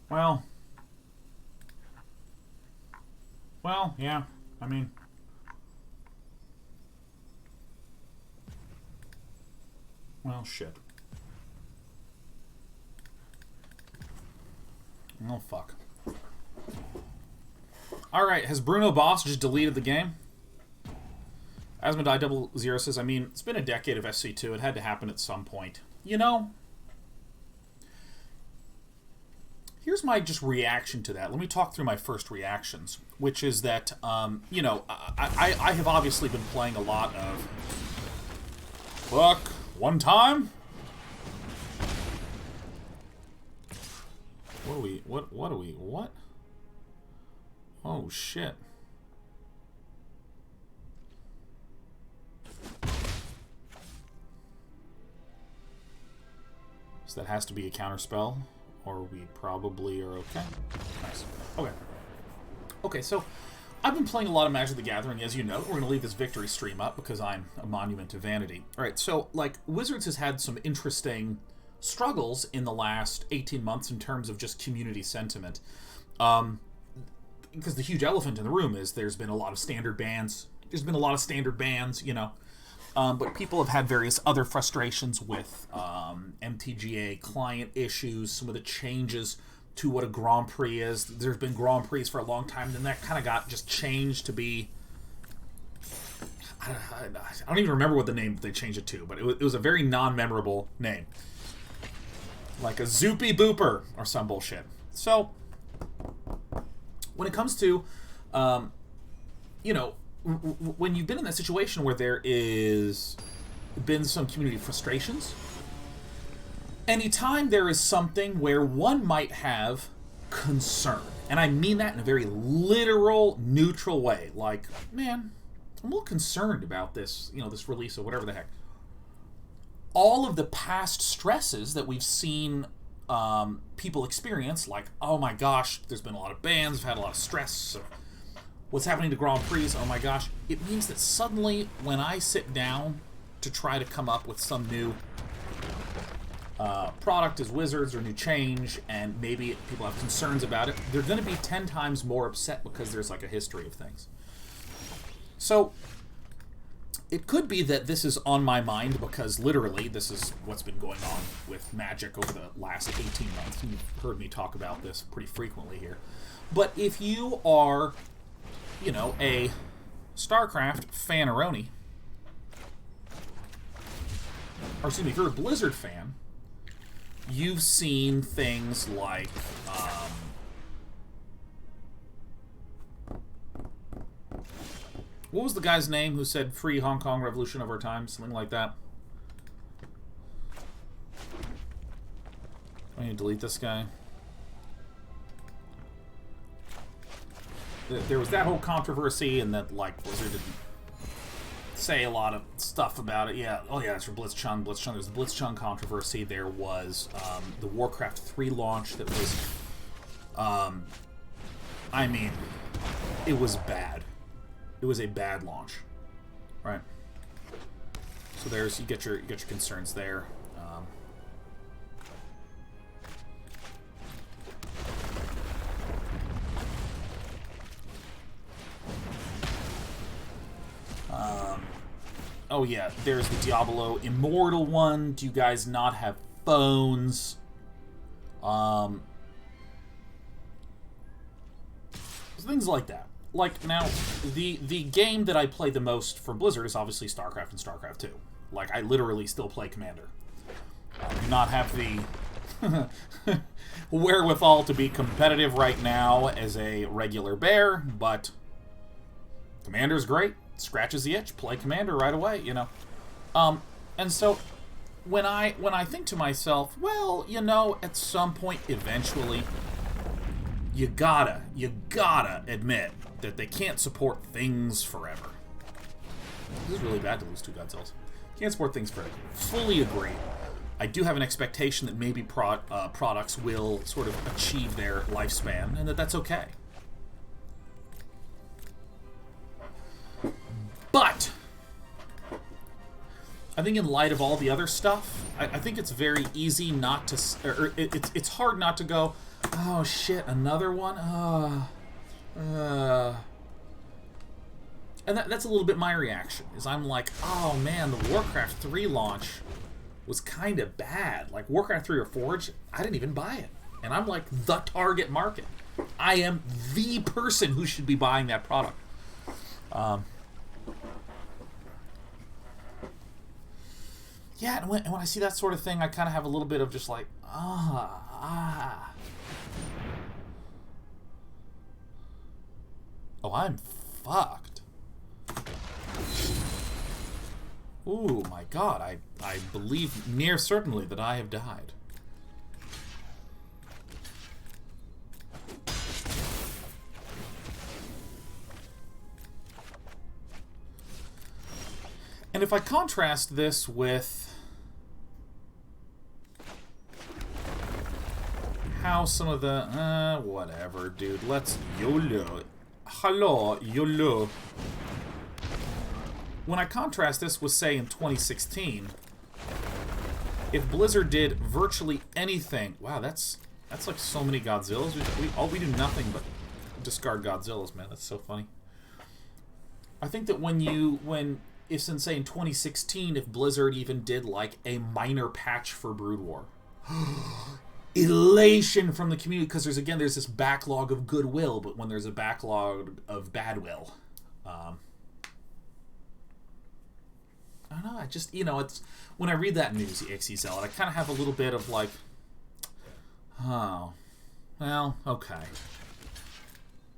Well, yeah, I mean... Well, shit. Oh, fuck. Alright, has Bruno Boss just deleted the game? Asmodai00 says, I mean, it's been a decade of SC2. It had to happen at some point. You know? Here's my just reaction to that. Let me talk through my first reactions, which is that, you know, I have obviously been playing a lot of... Fuck. One time? What? Oh, shit. So that has to be a counterspell, or we probably are okay. Nice. Okay. Okay, so I've been playing a lot of Magic the Gathering, as you know. We're going to leave this victory stream up because I'm a monument to vanity. Alright, so, like, Wizards has had some interesting struggles in the last 18 months in terms of just community sentiment. Because the huge elephant in the room is there's been a lot of standard bans. There's been a lot of standard bans, you know. But people have had various other frustrations with MTGA client issues, some of the changes to what a Grand Prix is. There's been Grand Prix for a long time, and then that kind of got just changed to be... I don't even remember what the name they changed it to, but it was a very non-memorable name. Like a Zoopy Booper or some bullshit. So, when it comes to, you know, when you've been in that situation where there is been some community frustrations, anytime there is something where one might have concern, and I mean that in a very literal, neutral way, like, man, I'm a little concerned about this, you know, this release or whatever the heck. All of the past stresses that we've seen people experience, like, oh my gosh, there's been a lot of bans, I've had a lot of stress, so what's happening to Grand Prix, oh my gosh, it means that suddenly when I sit down to try to come up with some new product as Wizards or new change, and maybe people have concerns about it, they're going to be 10 times more upset because there's like a history of things. So, it could be that this is on my mind because literally this is what's been going on with Magic over the last 18 months. You've heard me talk about this pretty frequently here. But if you are, you know, a StarCraft fan-aroni, or excuse me, if you're a Blizzard fan, you've seen things like what was the guy's name who said free Hong Kong Revolution of our time? Something like that. I need to delete this guy. There was that whole controversy, and that, like, Blizzard didn't say a lot of stuff about it. Yeah, oh yeah, it's for Blitzchung. There's the Blitzchung controversy. There was the Warcraft 3 launch that was, I mean, it was bad. It was a bad launch, right? So there's you get your concerns there. Oh yeah, there's the Diablo Immortal one. Do you guys not have phones? Things like that. Like, now, the game that I play the most for Blizzard is obviously StarCraft and StarCraft 2. Like, I literally still play Commander. I do not have the wherewithal to be competitive right now as a regular bear, but Commander's great. Scratches the itch. Play Commander right away, you know. And so, when I think to myself, well, you know, at some point, eventually, you gotta admit that they can't support things forever. This is really bad to lose 2 Godzillas. Can't support things forever. Fully agree. I do have an expectation that maybe products will sort of achieve their lifespan, and that's okay. But I think in light of all the other stuff, I think it's very easy not to... Or it's hard not to go, oh shit, another one? And that's a little bit my reaction, is I'm like, oh man, the Warcraft 3 launch was kind of bad. Like, Warcraft 3 or Forge, I didn't even buy it. And I'm like the target market. I am the person who should be buying that product. Yeah, and when I see that sort of thing, I kind of have a little bit of just like, Oh, I'm fucked. Ooh, my god, I believe near certainly that I have died. And if I contrast this with how some of the... whatever, dude. Let's YOLO it. hello, YOLO. When I contrast this with, say, in 2016, if Blizzard did virtually anything... Wow, that's like so many Godzillas. We do nothing but discard Godzillas, man. That's so funny. I think that if in, say, in 2016, if Blizzard even did, like, a minor patch for Brood War... elation from the community, because there's this backlog of goodwill, but when there's a backlog of badwill... I don't know, I just, it's... When I read that news, the XE Zealot, I kind of have a little bit of, like... Oh. Well, okay.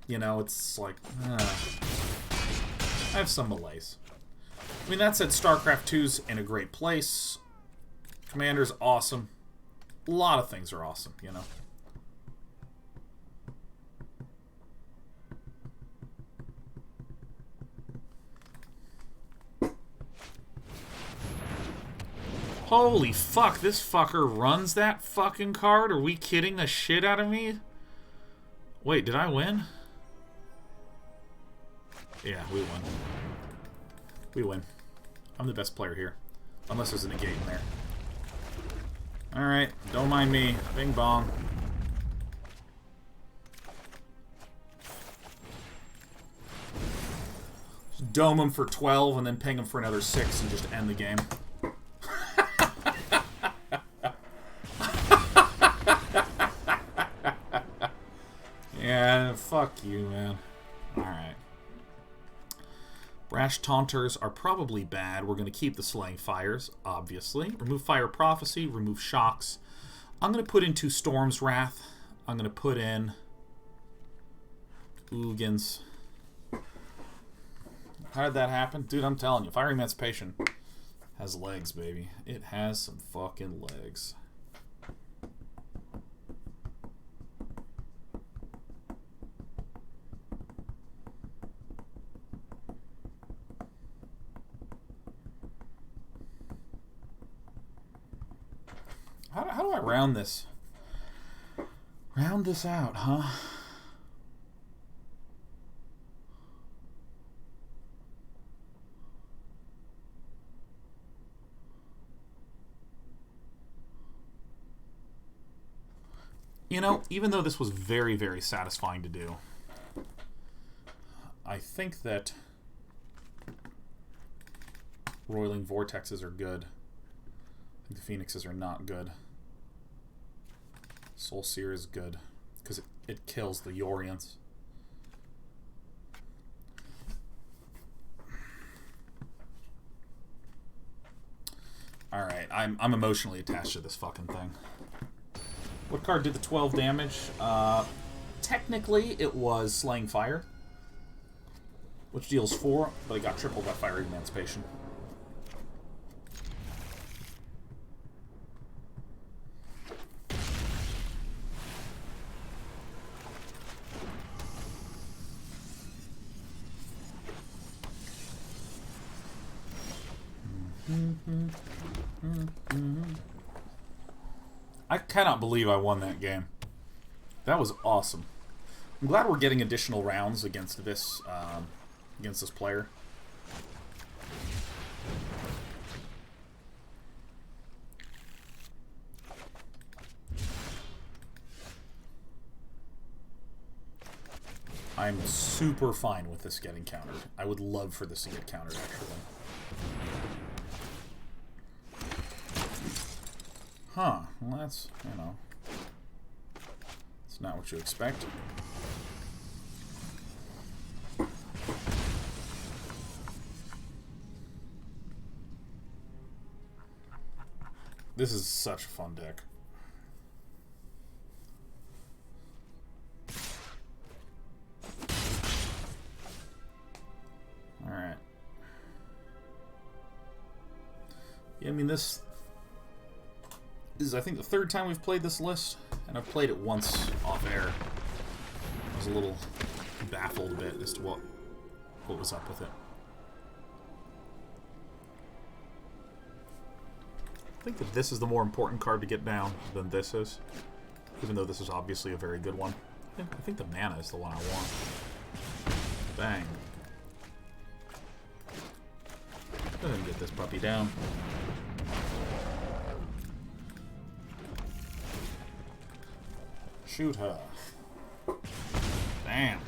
It's like... I have some malaise. I mean, that said, StarCraft 2's in a great place. Commander's awesome. A lot of things are awesome, Holy fuck, this fucker runs that fucking card? Are we kidding the shit out of me? Wait, did I win? Yeah, we won. We win. I'm the best player here. Unless there's a negate in there. Alright, don't mind me. Bing bong. Just dome him for 12 and then ping him for another 6 and just end the game. Yeah, fuck you, man. Alright. Brash Taunters are probably bad. We're going to keep the Slaying Fires, obviously. Remove Fire Prophecy, remove Shocks. I'm going to put in 2 Storm's Wrath. I'm going to put in Ugins. How did that happen? Dude, I'm telling you, Fiery Emancipation has legs, baby. It has some fucking legs. How do I round this? Round this out, huh? Even though this was very, very satisfying to do, I think that Roiling Vortexes are good. I think the Phoenixes are not good. Soul Sear is good because it kills the Yorians. Alright, I'm emotionally attached to this fucking thing. What card did the 12 damage? Technically, it was Slaying Fire, which deals 4, but it got tripled by Fiery Emancipation. I cannot believe I won that game. That was awesome. I'm glad we're getting additional rounds against this player. I'm super fine with this getting countered. I would love for this to get countered, actually. Huh. Well, that's, it's not what you expect. This is such a fun deck. Alright. Yeah, I mean, this is, I think, the 3rd time we've played this list, and I've played it once off air. I was a little baffled a bit as to what was up with it. I think that this is the more important card to get down than this is, even though this is obviously a very good one. I think the mana is the one I want. Bang. Go ahead and get this puppy down. Shoot her. Damn.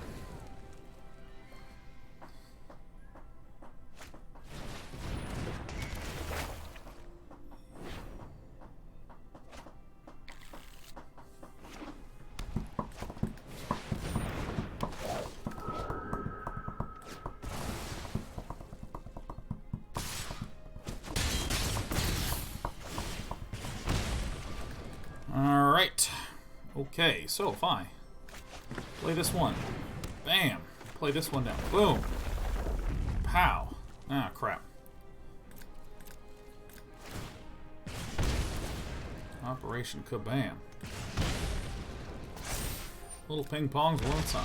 Alright. Okay, so if I play this one, bam, play this one down, boom, pow, ah, crap. Operation Kabam. Little ping pongs one side.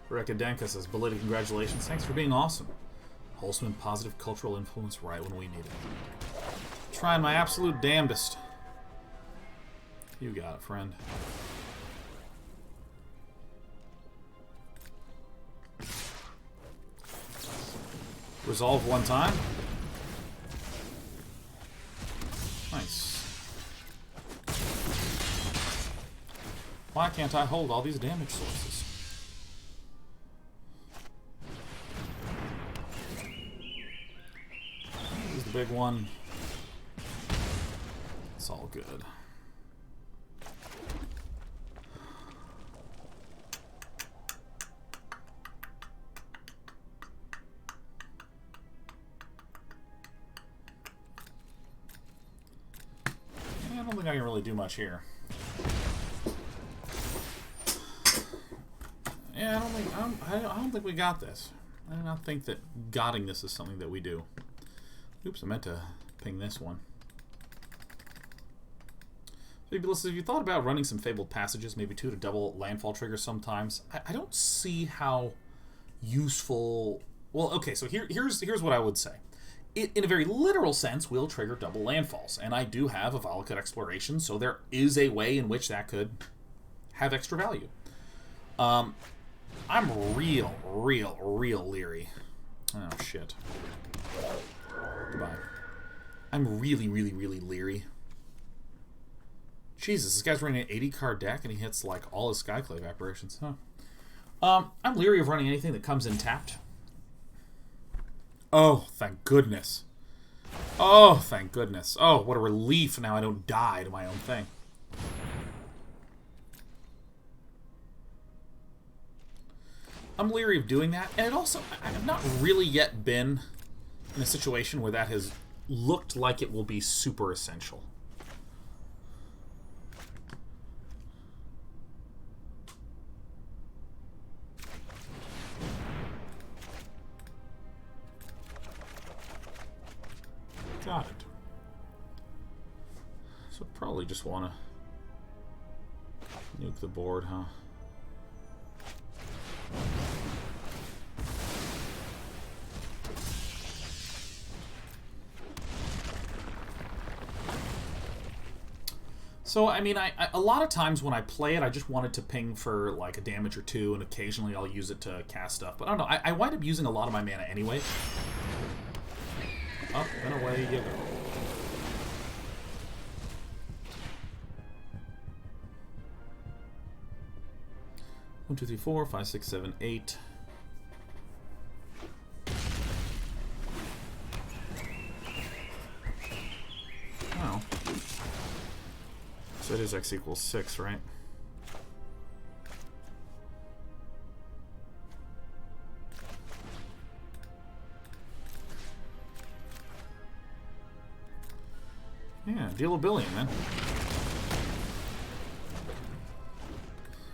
Rekadenka says, belated congratulations. Thanks for being awesome. Wholesome and positive cultural influence right when we need it. Trying my absolute damnedest. You got it, friend. Resolve one time. Nice. Why can't I hold all these damage sources? Big one. It's all good. Yeah, I don't think I can really do much here. Yeah, I don't think we got this. I do not think that godding this is something that we do. Oops, I meant to ping this one. Fabulous, have you thought about running some Fabled Passages, maybe 2 to double landfall triggers sometimes? I don't see how useful... Well, okay, so here's what I would say. In a very literal sense, we'll trigger double landfalls, and I do have a Valakut Exploration, so there is a way in which that could have extra value. I'm real leery. Oh, shit. Goodbye. I'm really leery. Jesus, this guy's running an 80-card deck and he hits like all his Skyclave apparitions. Huh. I'm leery of running anything that comes in tapped. Oh, thank goodness. Oh, thank goodness. Oh, what a relief now I don't die to my own thing. I'm leery of doing that, and it also, I've not really yet been in a situation where that has looked like it will be super essential. Got it. So probably just want to nuke the board, huh? So, I mean, a lot of times when I play it, I just want it to ping for, like, a damage or two, and occasionally I'll use it to cast stuff. But I don't know, I wind up using a lot of my mana anyway. Up and away you go. One, two, three, 4, 5, 6, 7, 8. Oh. So it is X equals 6, right? Yeah, deal a billion, man.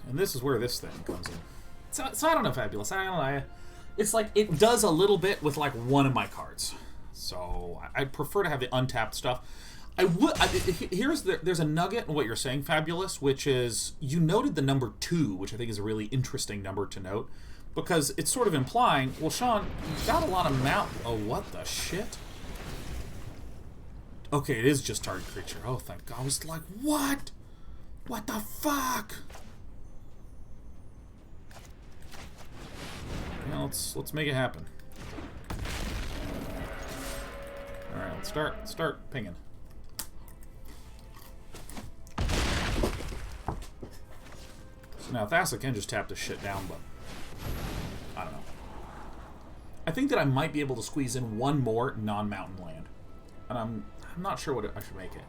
And this is where this thing comes in. So I don't know, Fabulous. I don't know. It's like, it does a little bit with, like, one of my cards. So I prefer to have the untapped stuff. There's a nugget in what you're saying, Fabulous, which is, you noted the number 2, which I think is a really interesting number to note, because it's sort of implying, well, Sean, you've got a lot of mount. Oh, what the shit? Okay, it is just target creature. Oh, thank God. I was like, what? What the fuck? Yeah, let's make it happen. All right, let's start pinging. So now Thassa can just tap this shit down, but I don't know. I think that I might be able to squeeze in one more non-mountain land, and I'm not sure what I should make it.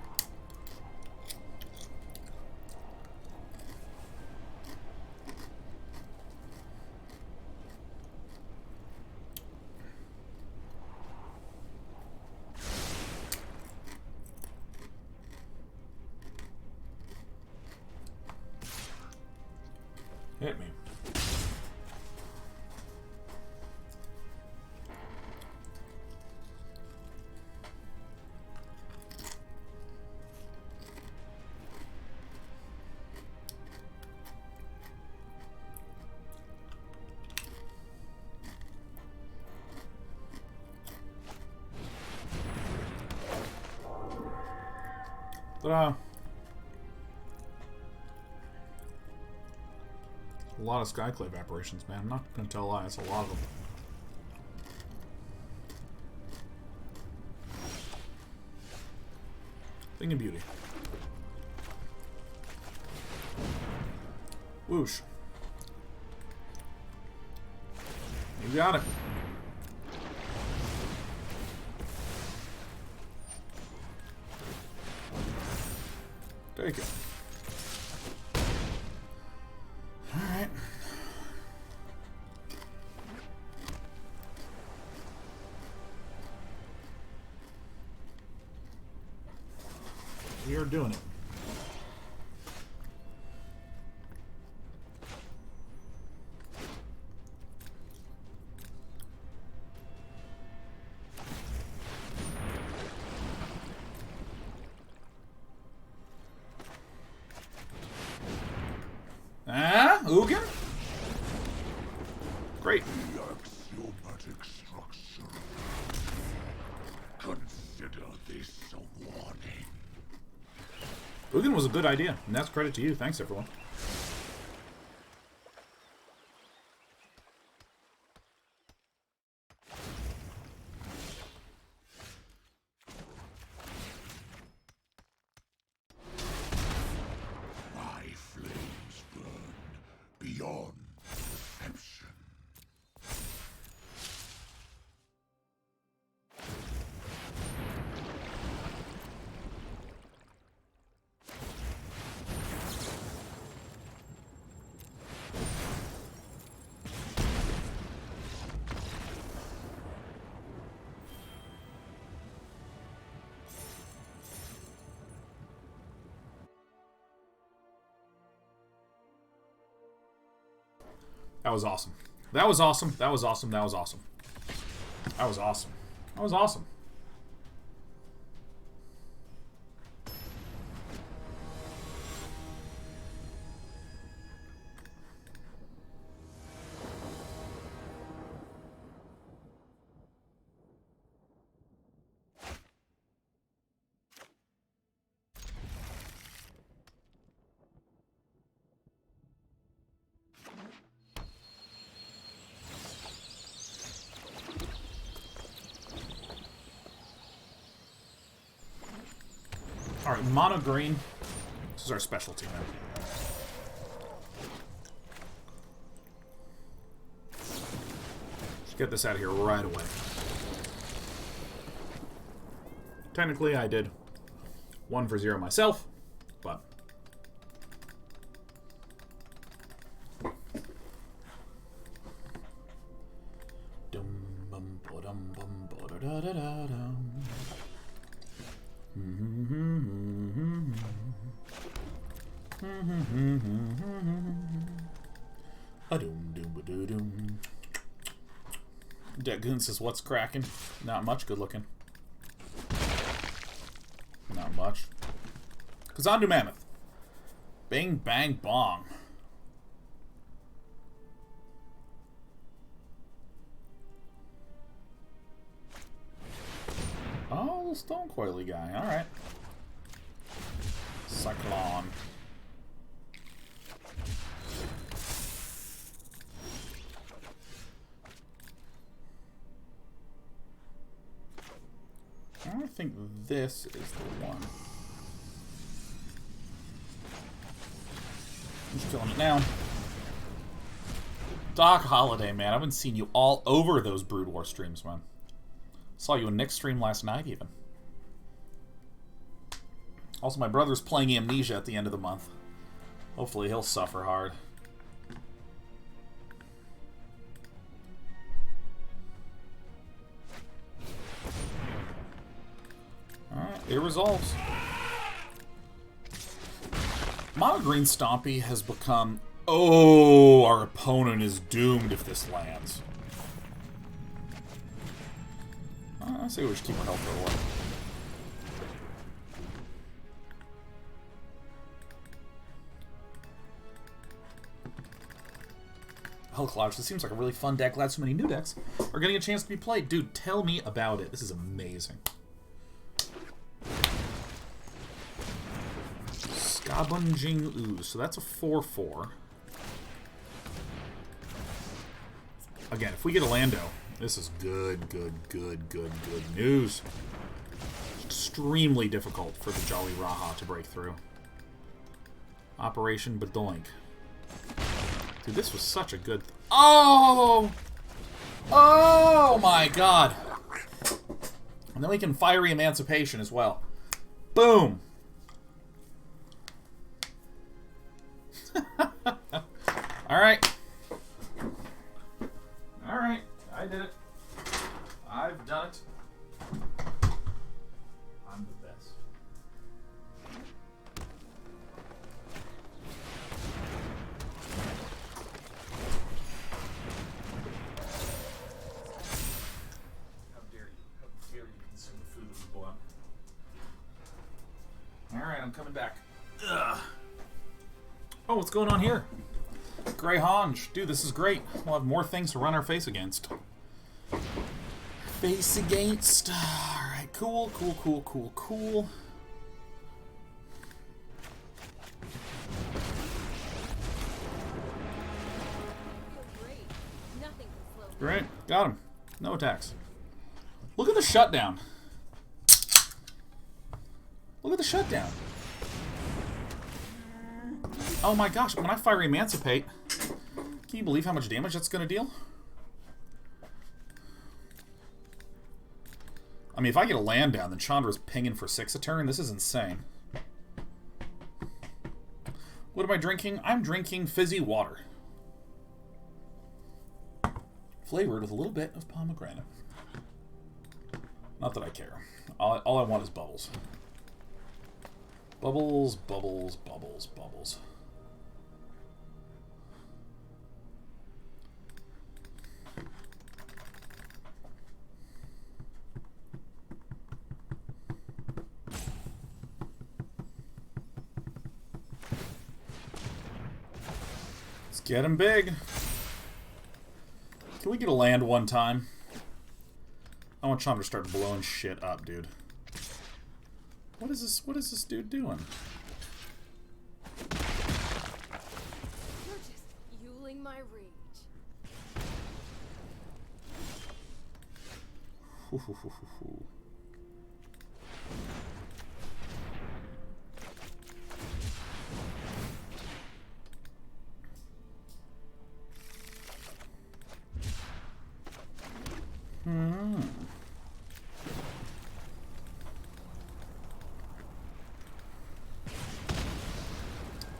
Hit me. Ta-da. A lot of Skyclave apparitions, man. I'm not gonna tell a lie, it's a lot of them. Thing of beauty. Whoosh. You got it. Take it. Alright. We are doing it. Ugin? Great. The axiomatic structure. Consider this a warning. Ugin was a good idea, and that's credit to you. Thanks, everyone. Beyond perception. That was awesome. That was awesome. That was awesome. That was awesome. That was awesome. That was awesome. Alright, mono green. This is our specialty now. Let's get this out of here right away. Technically, I did 1 for 0 myself, but... Deckgoon says, what's cracking? Not much, good looking. Not much. Kazandu Mammoth. Bing, bang, bong. Oh, little Stone Coily guy. Alright. Cyclone. I think this is the one. I'm just killing it now. Doc Holiday, man. I've been seeing you all over those Brood War streams, man. Saw you in Nick's stream last night, even. Also, my brother's playing Amnesia at the end of the month. Hopefully he'll suffer hard. Alright, it resolves. Mono Green Stompy has become... Oh, our opponent is doomed if this lands. I say we should keep our health for a while. Hellclouch, this seems like a really fun deck. Glad so many new decks are getting a chance to be played. Dude, tell me about it. This is amazing. Scavenging Ooze. So that's a 4/4. Again, if we get a Lando, this is good news. Extremely difficult for the Jolly Raha to break through. Operation Badoink. Dude, this was such a good... Oh! Oh my god! And then we can Fiery Emancipation as well. Boom! Alright. Alright, I did it. I've done it. I'm the best. How dare you? How dare you consume the food that we bought? Alright, I'm coming back. Ugh. Oh, what's going on here? Grey Hanj. Dude, this is great. We'll have more things to run our face against. Face against. Alright, cool. Great. Got him. No attacks. Look at the shutdown. Look at the shutdown. Oh my gosh, when I Fire Emancipate, can you believe how much damage that's going to deal? I mean, if I get a land down, then Chandra's pinging for 6 a turn. This is insane. What am I drinking? I'm drinking fizzy water. Flavored with a little bit of pomegranate. Not that I care. All I want is bubbles. Bubbles, bubbles, bubbles, bubbles. Let's get him big. Can we get a land one time? I want Chandra to start blowing shit up, dude. What is this? What is this dude doing? You're just fueling my rage.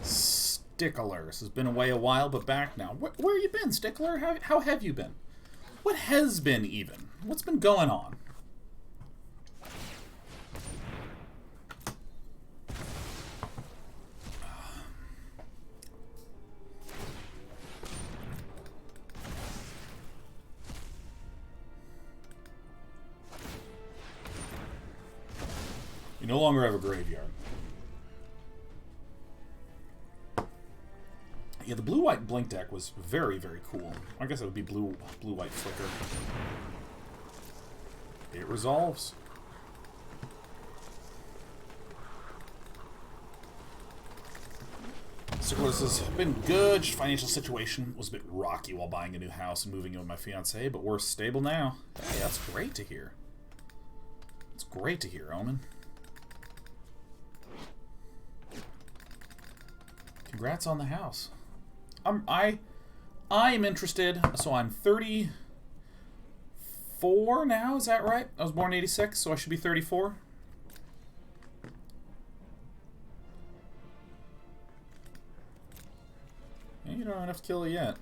Sticklers has been away a while, but back now. Where you been, Stickler? How have you been? What has been even? What's been going on? You no longer have a graveyard. Yeah, the blue-white blink deck was very, very cool. I guess it would be blue-white flicker. It resolves. Circles has been good. Financial situation was a bit rocky while buying a new house and moving in with my fiance, but we're stable now. Hey, that's great to hear. It's great to hear, Omen. Congrats on the house. I am interested. So I'm 34 now. Is that right? I was born in '86, so I should be 34. You don't have enough to kill it yet.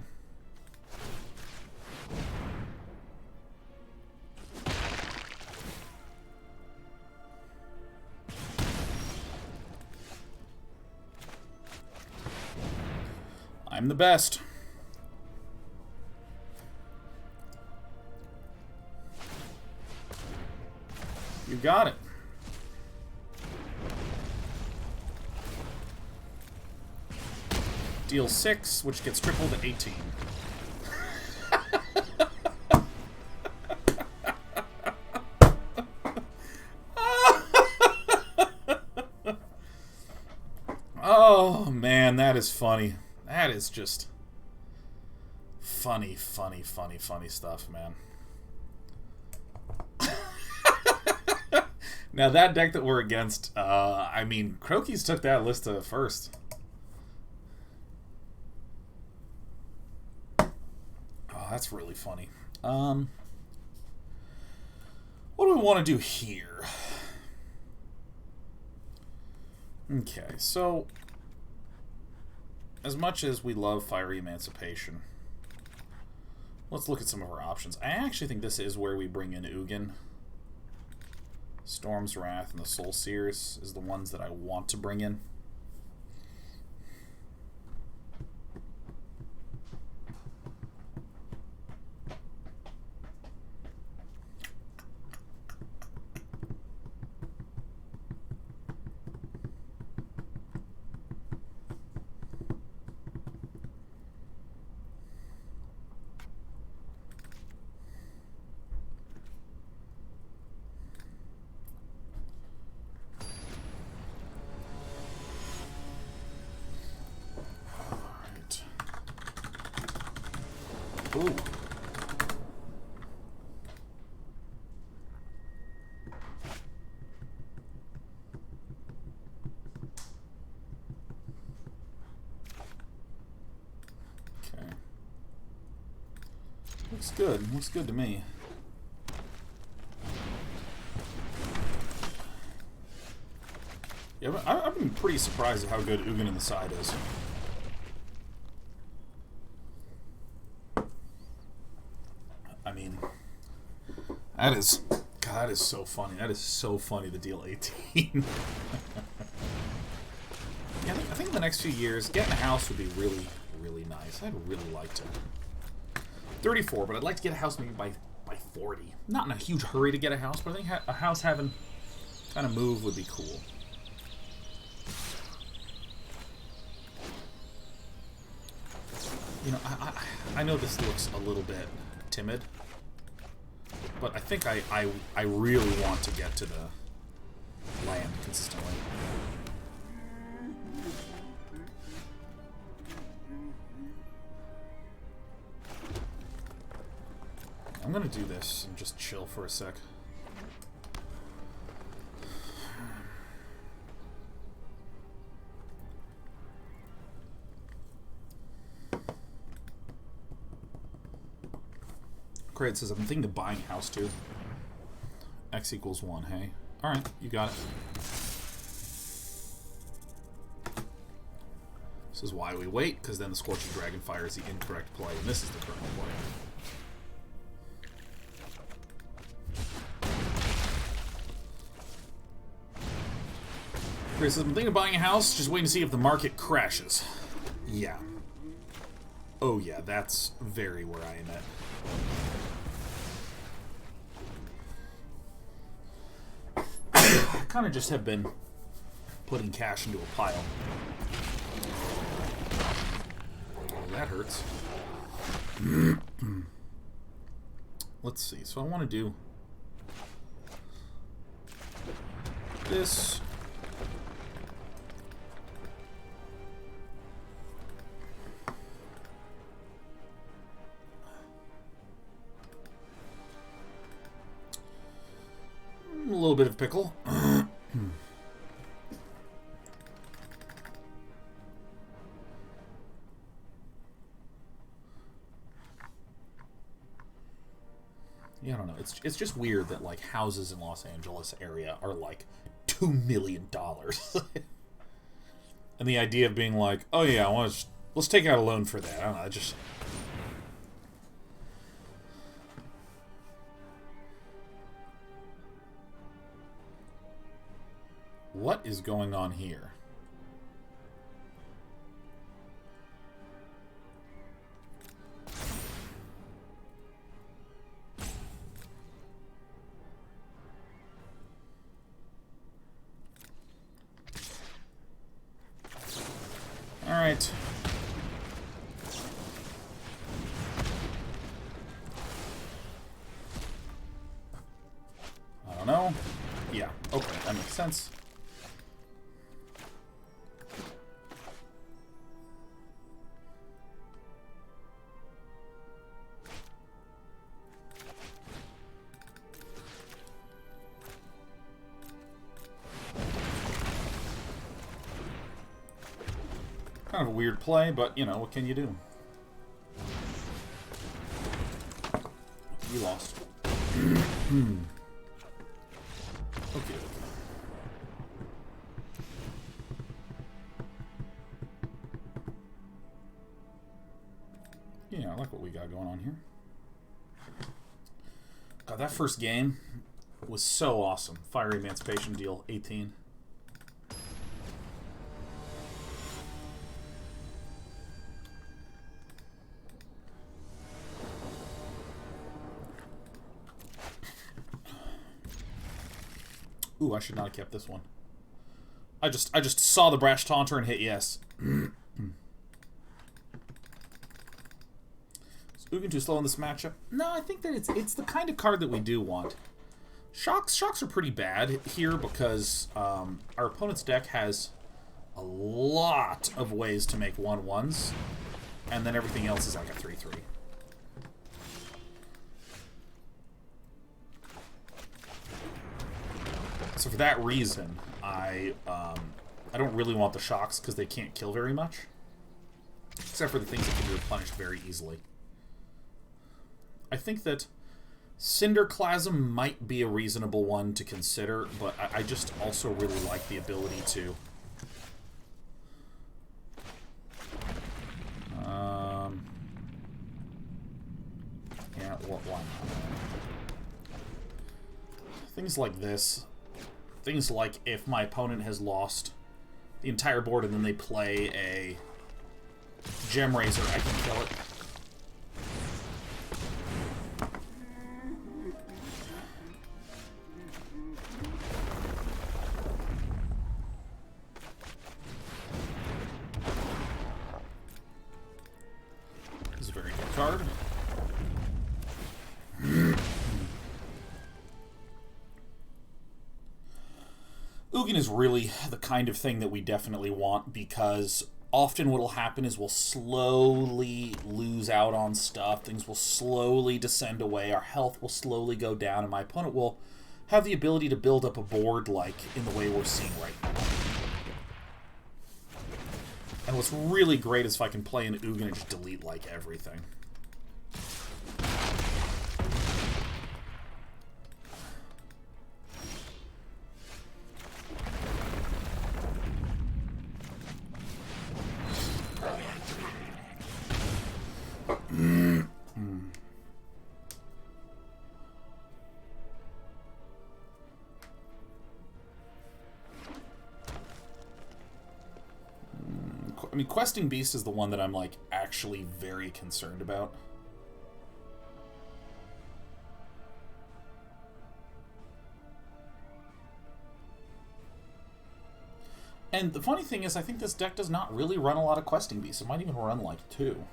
I'm the best. You got it. Deal 6, which gets tripled at 18. Oh, man, that is funny. That is just funny, funny, funny, funny stuff, man. Now, that deck that we're against, I mean, Croaky's took that list to first. Oh, that's really funny. What do we want to do here? Okay, so as much as we love Fiery Emancipation, let's look at some of our options. I actually think this is where we bring in Ugin. Storm's Wrath and the Soul Sears is the ones that I want to bring in. Ooh. Okay. Looks good. Looks good to me. Yeah, but I've been pretty surprised at how good Ugin in the side is. I mean, that is, God, that is so funny. That is so funny to deal 18. Yeah, I think in the next few years, getting a house would be really, really nice. I'd really like to. 34, but I'd like to get a house maybe by 40. Not in a huge hurry to get a house, but I think a house having kind of move would be cool. You know, I know this looks a little bit timid, but I think I really want to get to the land consistently. I'm gonna do this and just chill for a sec. Craig says, I'm thinking of buying a house too. X equals 1, hey? Alright, you got it. This is why we wait, because then the Scorching Dragonfire is the incorrect play, and this is the correct play. Craig says, I'm thinking of buying a house, just waiting to see if the market crashes. Yeah. Oh yeah, that's very where I am at. I kind of just have been putting cash into a pile. Oh, that hurts. Let's see. So I want to do this. little bit of pickle. Yeah, I don't know. It's just weird that like houses in Los Angeles area are like $2 million, and the idea of being like, oh yeah, let's take out a loan for that. I don't know. Just what is going on here? Alright. I don't know. Yeah, okay, that makes sense. Kind of a weird play, but, you know, what can you do? You lost. Okay. Yeah, I like what we got going on here. God, that first game was so awesome. Fiery Emancipation deal 18. Ooh, I should not have kept this one. I just saw the Brash Taunter and hit yes. Is Ugin too slow in this matchup? No, I think that it's the kind of card that we do want. Shocks are pretty bad here because our opponent's deck has a lot of ways to make 1/1s, and then everything else is like a 3/3. So for that reason, I don't really want the shocks because they can't kill very much, except for the things that can be replenished very easily. I think that Cinderclasm might be a reasonable one to consider, but I just also really like the ability to yeah, why not? Things like this. Things like if my opponent has lost the entire board and then they play a Gem Razor, I can kill it. This is a very good card. Ugin is really the kind of thing that we definitely want, because often what will happen is we'll slowly lose out on stuff, things will slowly descend away, our health will slowly go down, and my opponent will have the ability to build up a board like in the way we're seeing right now. And what's really great is if I can play an Ugin and just delete like everything. I mean, Questing Beast is the one that I'm, like, actually very concerned about. And the funny thing is, I think this deck does not really run a lot of Questing Beasts. It might even run, like, 2.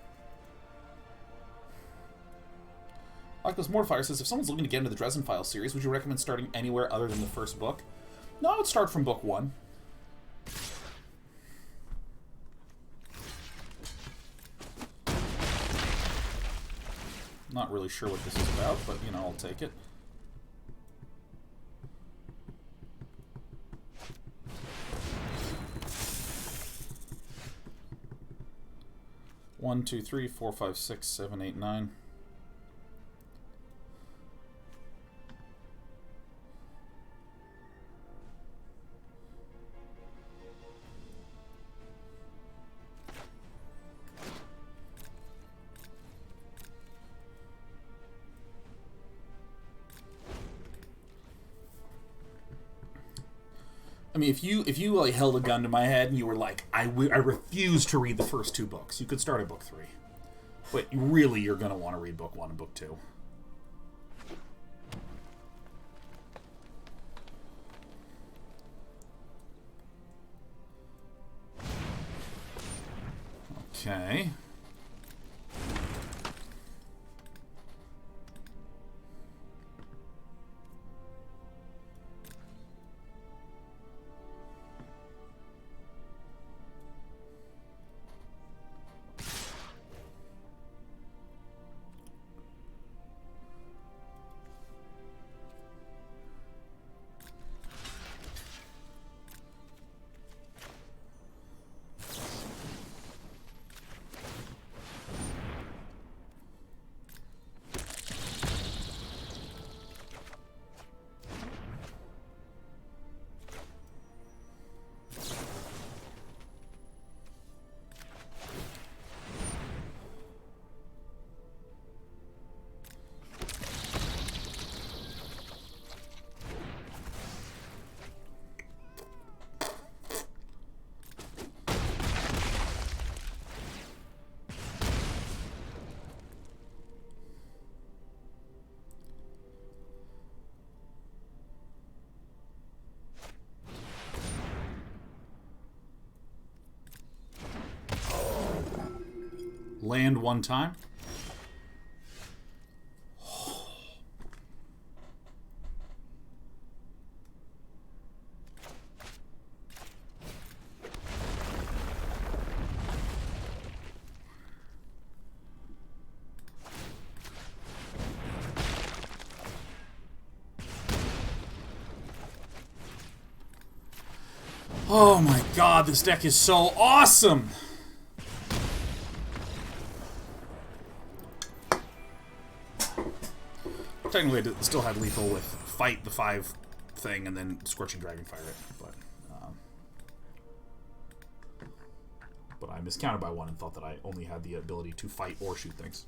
Like this Mortifier says, if someone's looking to get into the Dresden Files series, would you recommend starting anywhere other than the first book? No, I would start from book 1. Not really sure what this is about, but, you know, I'll take it. 1, 2, 3, 4, 5, 6, 7, 8, 9. I mean, if you like held a gun to my head and you were like, I refuse to read the first 2 books, you could start at book 3. But really, you're going to want to read book 1 and book 2. Okay. Land 1 time. Oh my god, this deck is so awesome! Technically, it still had lethal with fight the 5 thing and then Scorching Dragonfire it, but I miscounted by 1 and thought that I only had the ability to fight or shoot things.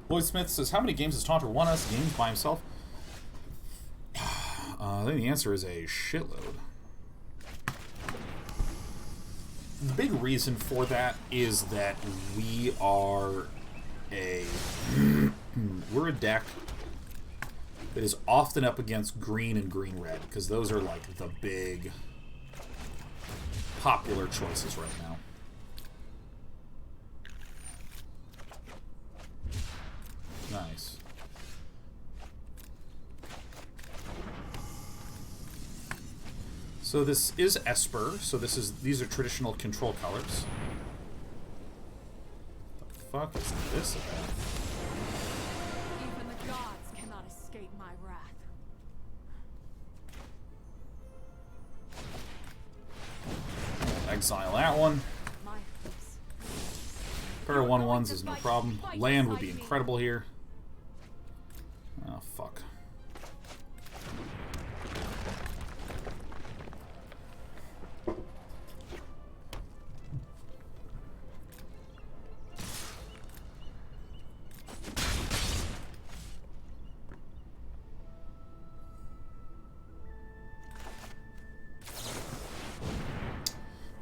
Lloyd Smith says, how many games has Taunter won us? Games by himself? I think the answer is a shitload. The big reason for that is that we are we're a deck that is often up against green and green-red, because those are like the big popular choices right now. Nice. So this is Esper, so these are traditional control colors. What the fuck is this about? Even the gods cannot escape my wrath. Exile that one. My face. Pair of 1/1s is no problem. Land would be incredible here. Oh, fuck.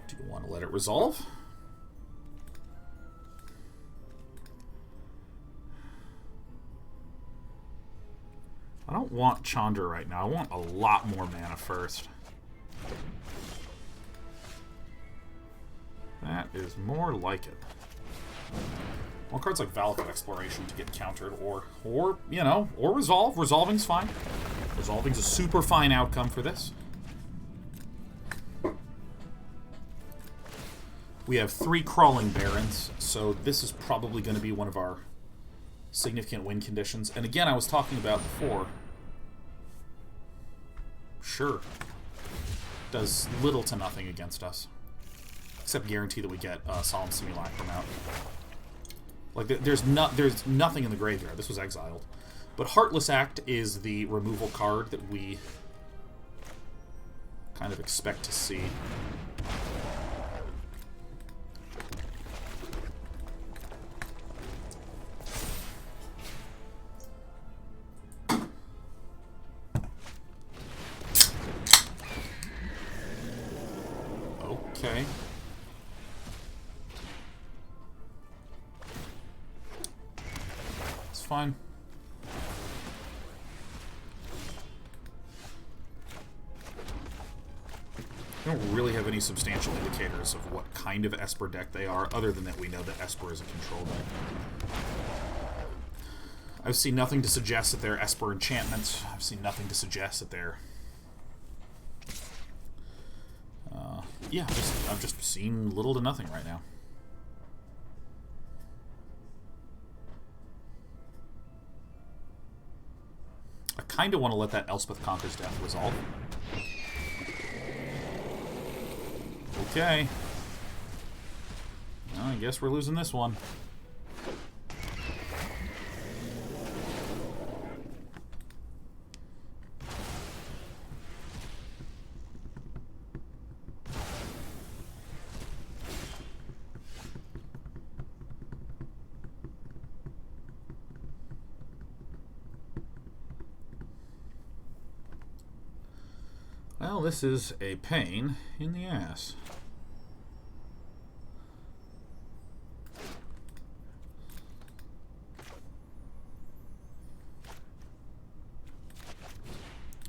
Do you want to let it resolve? I don't want Chandra right now. I want a lot more mana first. That is more like it. Well, cards like Valakut Exploration to get countered, or you know, or resolve. Resolving's fine. Resolving's a super fine outcome for this. We have 3 Crawling Barrens, so this is probably going to be one of our significant win conditions. And again, I was talking about before. Sure. Does little to nothing against us. Except guarantee that we get Solemn Simulacrum out. Like, there's nothing in the graveyard. This was exiled. But Heartless Act is the removal card that we kind of expect to see. Okay. It's fine. We don't really have any substantial indicators of what kind of Esper deck they are, other than that we know that Esper is a control deck. I've seen nothing to suggest that they're Esper enchantments. I've seen nothing to suggest that they're... yeah, I've just seen little to nothing right now. I kind of want to let that Elspeth Conquers Death resolve. Okay. Well, I guess we're losing this one. Well, this is a pain in the ass.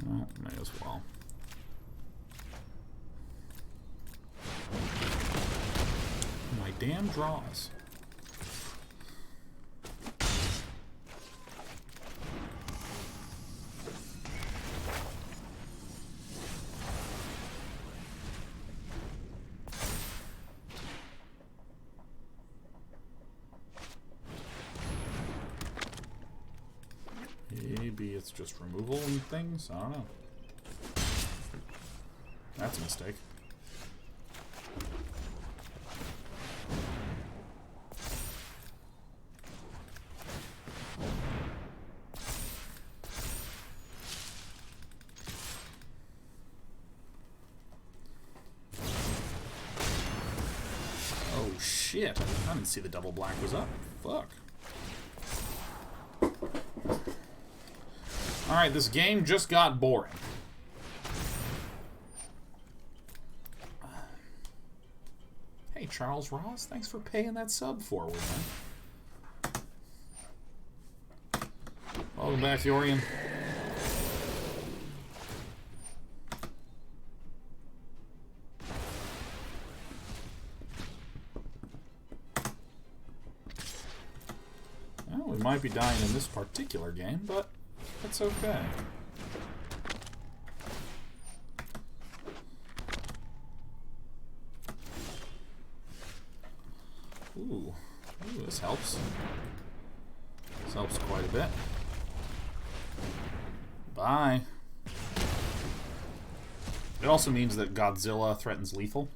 Well, may as well. My damn draws. Maybe it's just removal and things? I don't know. That's a mistake. Oh shit, I didn't see the double black was up. Fuck. Alright, this game just got boring. Hey, Charles Ross, thanks for paying that sub forward, man. Welcome back, Yorian. Well, we might be dying in this particular game, but that's okay. Ooh, this helps. This helps quite a bit. Bye. It also means that Godzilla threatens lethal.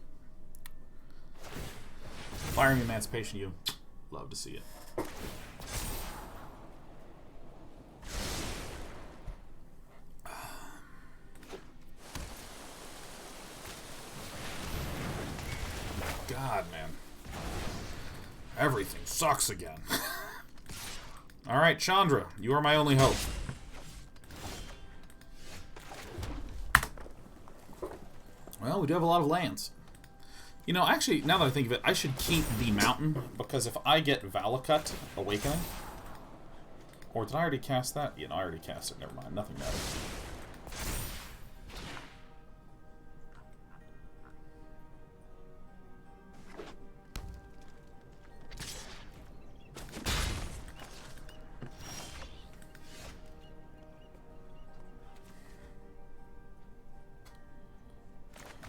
Fiery Emancipation, you love to see it. God, man. Everything sucks again. Alright, Chandra, you are my only hope. Well, we do have a lot of lands. You know, actually, now that I think of it, I should keep the mountain, because if I get Valakut Awakening... Or did I already cast that? Yeah, no, I already cast it. Never mind. Nothing matters.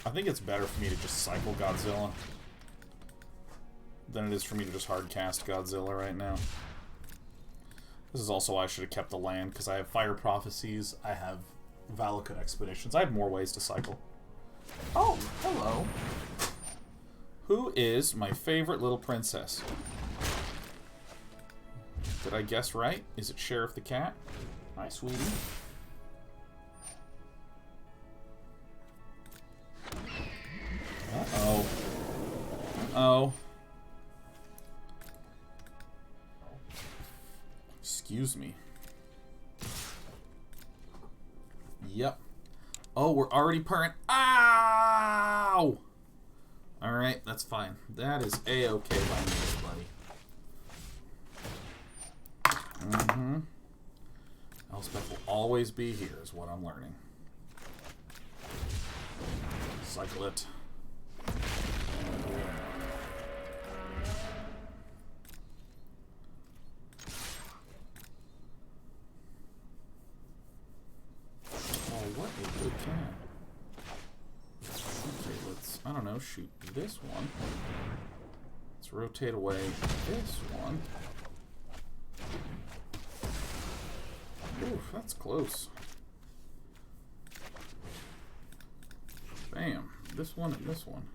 I think it's better for me to just cycle Godzilla than it is for me to just hard cast Godzilla right now. This is also why I should have kept the land, because I have Fire Prophecies, I have Valakut Expeditions. I have more ways to cycle. Oh, hello. Who is my favorite little princess? Did I guess right? Is it Sheriff the Cat? Hi, sweetie. Uh-oh. Uh-oh. Excuse me. Yep. Oh, we're already purring. Ow! Alright, that's fine. That is A-okay by me, buddy. Mm-hmm. Elspeth will always be here, is what I'm learning. Cycle it. What a good cat. Okay, let's, I don't know, shoot this one. Let's rotate away this one. Oof, that's close. Bam. This one and this one.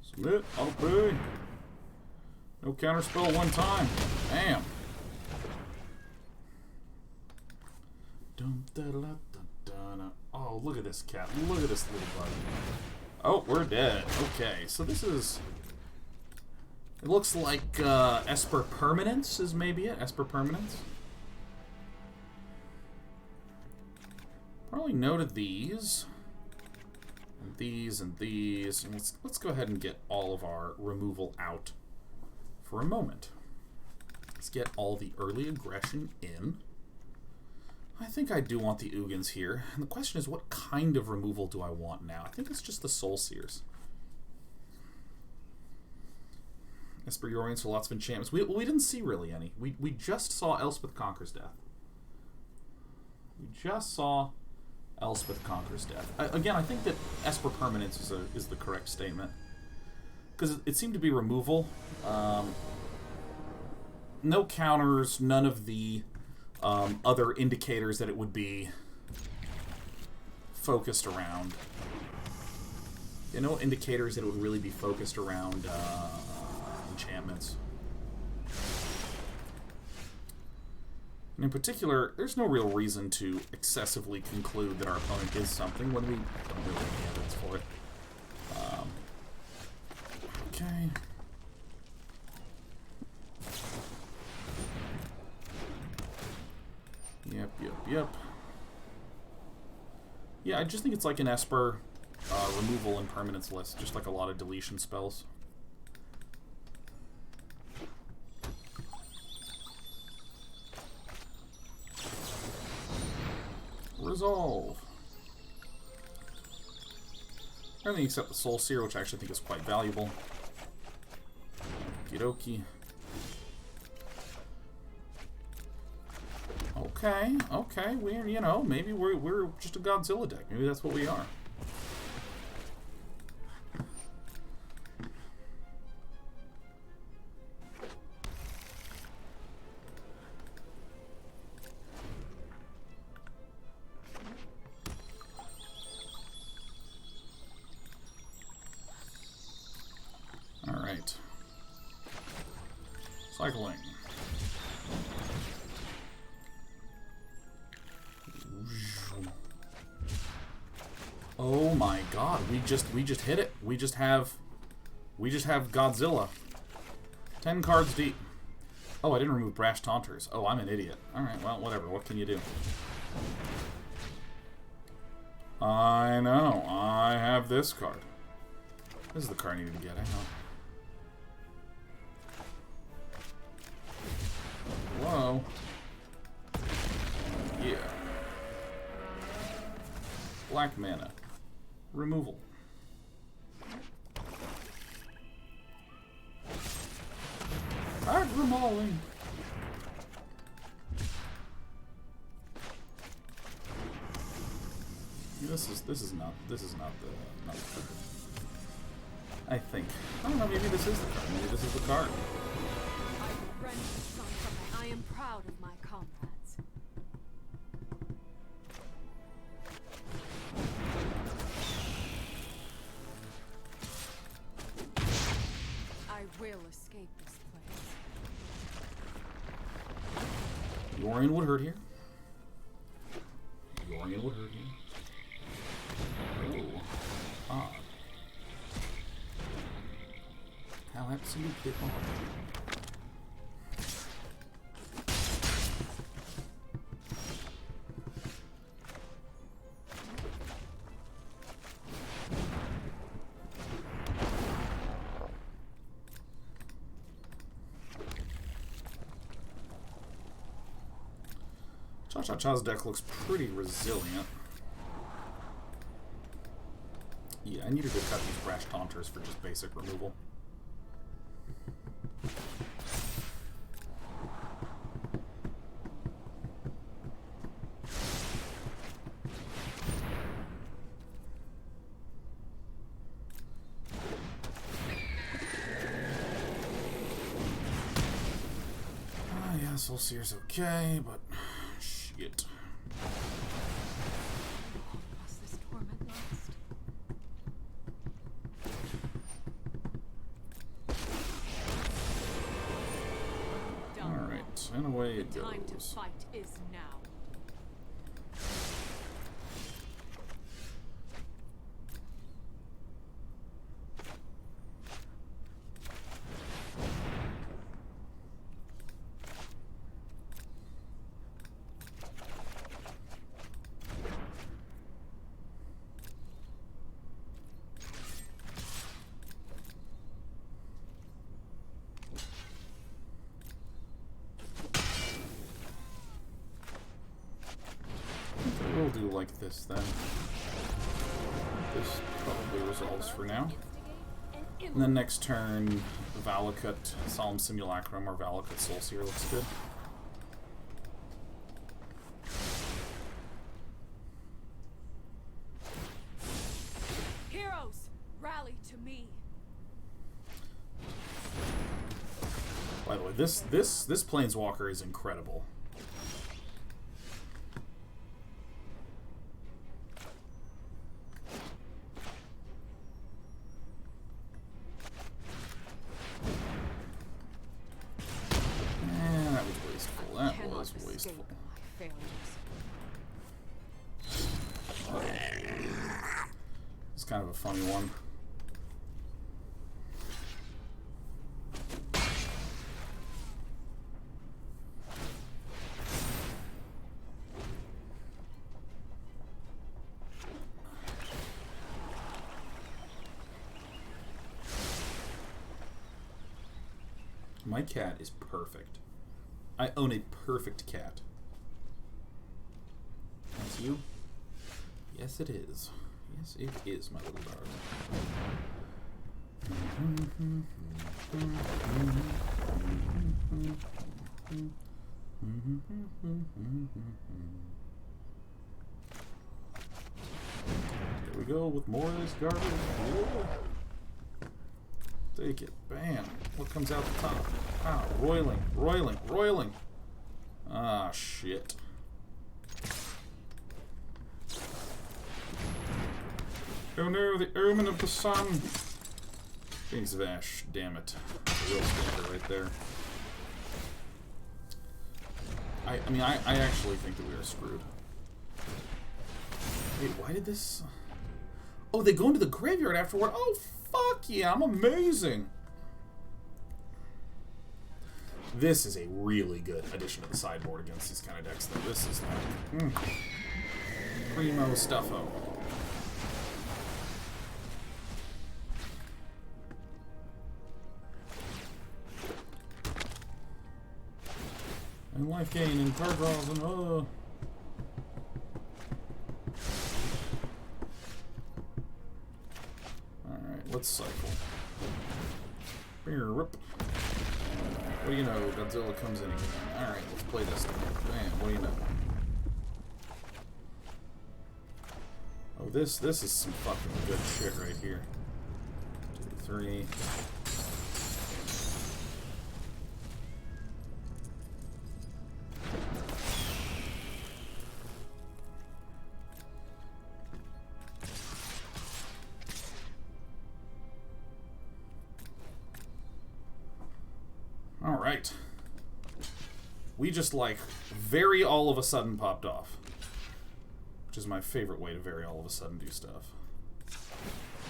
Submit, I'll pay. No counterspell one time. Bam. Oh, look at this cat. Look at this little buddy. Oh, we're dead. Okay, so this is... It looks like Esper Permanence is maybe it. Esper Permanence. Probably noted these. And these and these. And let's go ahead and get all of our removal out for a moment. Let's get all the early aggression in. I think I do want the Ugins here. And the question is, what kind of removal do I want now? I think it's just the Soul Sears. Esper Yorians for lots of enchantments. We didn't see really any. We just saw Elspeth Conquers Death. We just saw Elspeth Conquers Death. Again, I think that Esper Permanence is the correct statement. Because it seemed to be removal. No counters, none of the... other indicators that it would be focused around. You know, indicators that it would really be focused around enchantments. And in particular, there's no real reason to excessively conclude that our opponent is something when we don't really have any evidence for it. Okay. Yep. Yeah, I just think it's like an Esper removal and permanence list, just like a lot of deletion spells. Resolve. Everything except the Soul Sear, which I actually think is quite valuable. Okie dokie. Okay, we're, you know, maybe we're just a Godzilla deck. Maybe that's what we are. All right. Cycling. Oh my god, we just hit it. We just have Godzilla. 10 cards deep. Oh, I didn't remove Brash Taunters. Oh, I'm an idiot. Alright, well, whatever. What can you do? I know. I have this card. This is the card I needed to get. Hang on. Whoa. Yeah. Black mana. Removal. Agrimauling. This is not the I think. I don't know, maybe this is the card. Maybe this is the card. I am proud of my comrades. I will escape this place. Yorion would hurt here. Yorion would hurt here. Oh. Odd. How absolutely odd. Cha-Cha-Cha's deck looks pretty resilient. Yeah, I needed to cut these Brash Taunters for just basic removal. Yeah, Soul Sear's okay, but shit. Must this torment last? Alright, and away it goes. Time to fight is now. We'll do like this then. This probably resolves for now. And then next turn, Valakut Solemn Simulacrum or Valakut Soul Sear looks good. Heroes, rally to me. By the way, this Planeswalker is incredible. Wasteful. It's kind of a funny one. My cat is perfect. I own a perfect cat. That's you? Yes, it is. Yes, it is, my little darling. Here we go with more of this garbage. Yeah. Take it. Bam. What comes out the top? Ah, roiling. Ah, shit. Oh no, the omen of the sun. Kings of Ash, damn it. That's a real stinker right there. I mean, I actually think that we are screwed. Wait, why did this... Oh, they go into the graveyard afterward? Oh, fuck yeah, I'm amazing. This is a really good addition to the sideboard against these kind of decks, though. This is like... primo stuffo. And life gain and card draws and Alright, let's cycle. What do you know? Godzilla comes in again. Alright, let's play this thing. Bam, what do you know? this is some fucking good shit right here. 2, 3. All right. We just like very all of a sudden popped off. Which is my favorite way to very all of a sudden do stuff.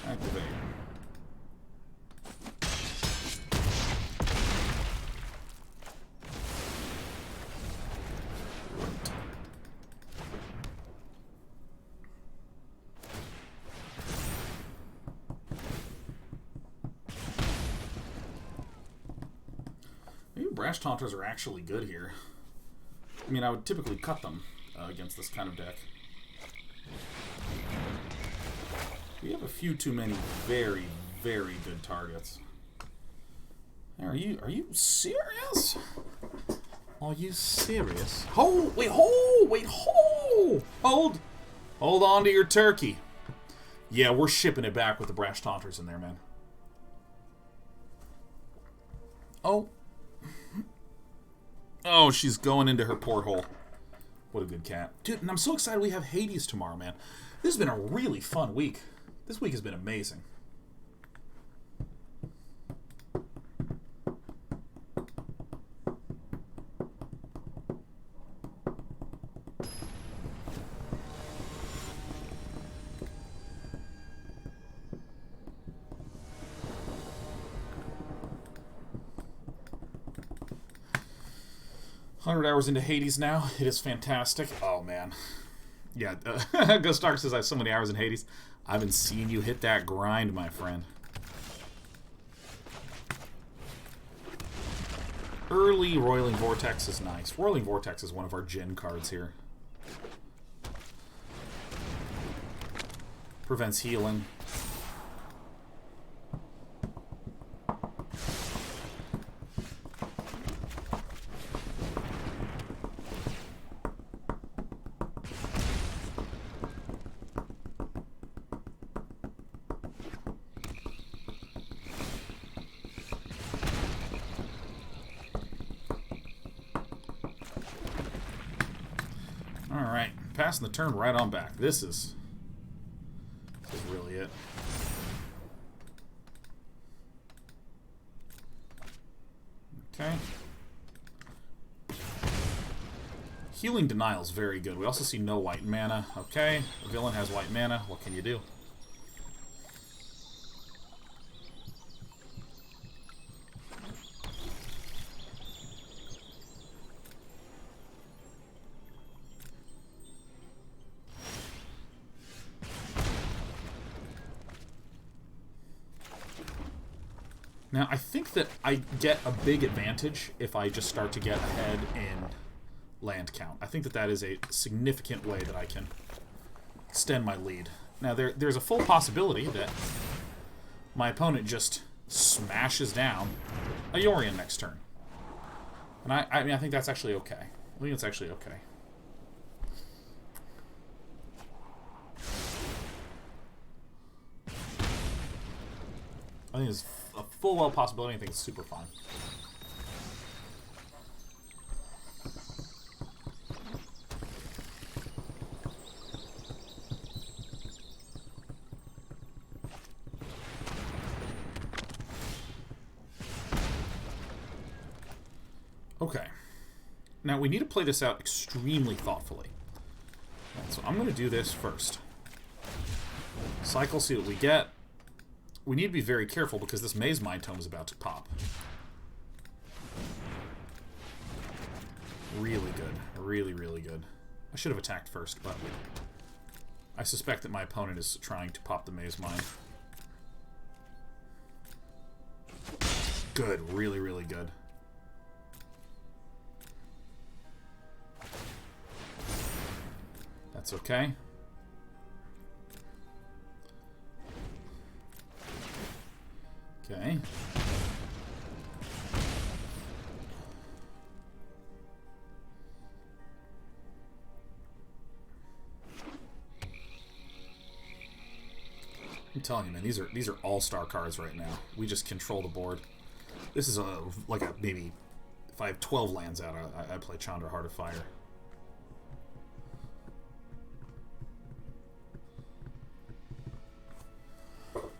Activate. Maybe Brash Taunters are actually good here. I mean, I would typically cut them against this kind of deck. We have a few too many very, very good targets. Are you serious? Are you serious? Hold, wait, hold, wait, hold on to your turkey. Yeah, we're shipping it back with the Brash Taunters in there, man. Oh, she's going into her porthole. What a good cat. Dude, and I'm so excited we have Hades tomorrow, man. This has been a really fun week. This week has been amazing. $100 into Hades now. It is fantastic. Oh, man. Yeah, Ghost Dark says I have so many hours in Hades. I've been seeing you hit that grind, my friend. Early Roiling Vortex is nice. Roiling Vortex is one of our Jin cards here. Prevents healing. Alright, passing the turn right on back. This is really it. Okay. Healing Denial is very good. We also see no white mana. Okay, the villain has white mana. What can you do? Now, I think that I get a big advantage if I just start to get ahead in land count. I think that that is a significant way that I can extend my lead. Now, there's a full possibility that my opponent just smashes down a Yorion next turn. And I mean, I think that's actually okay. I think it's actually okay. I think it's a full well possibility. I think it's super fine. Okay. Now we need to play this out extremely thoughtfully. Right, so I'm going to do this first. Cycle, see what we get. We need to be very careful because this Maze Mind Tome is about to pop. Really good. Really, really good. I should have attacked first, but I suspect that my opponent is trying to pop the Maze Mind. Good. Really, really good. That's okay. Okay. I'm telling you, man, these are all-star cards right now. We just control the board. This is like a maybe if I have 12 lands out, I play Chandra, Heart of Fire.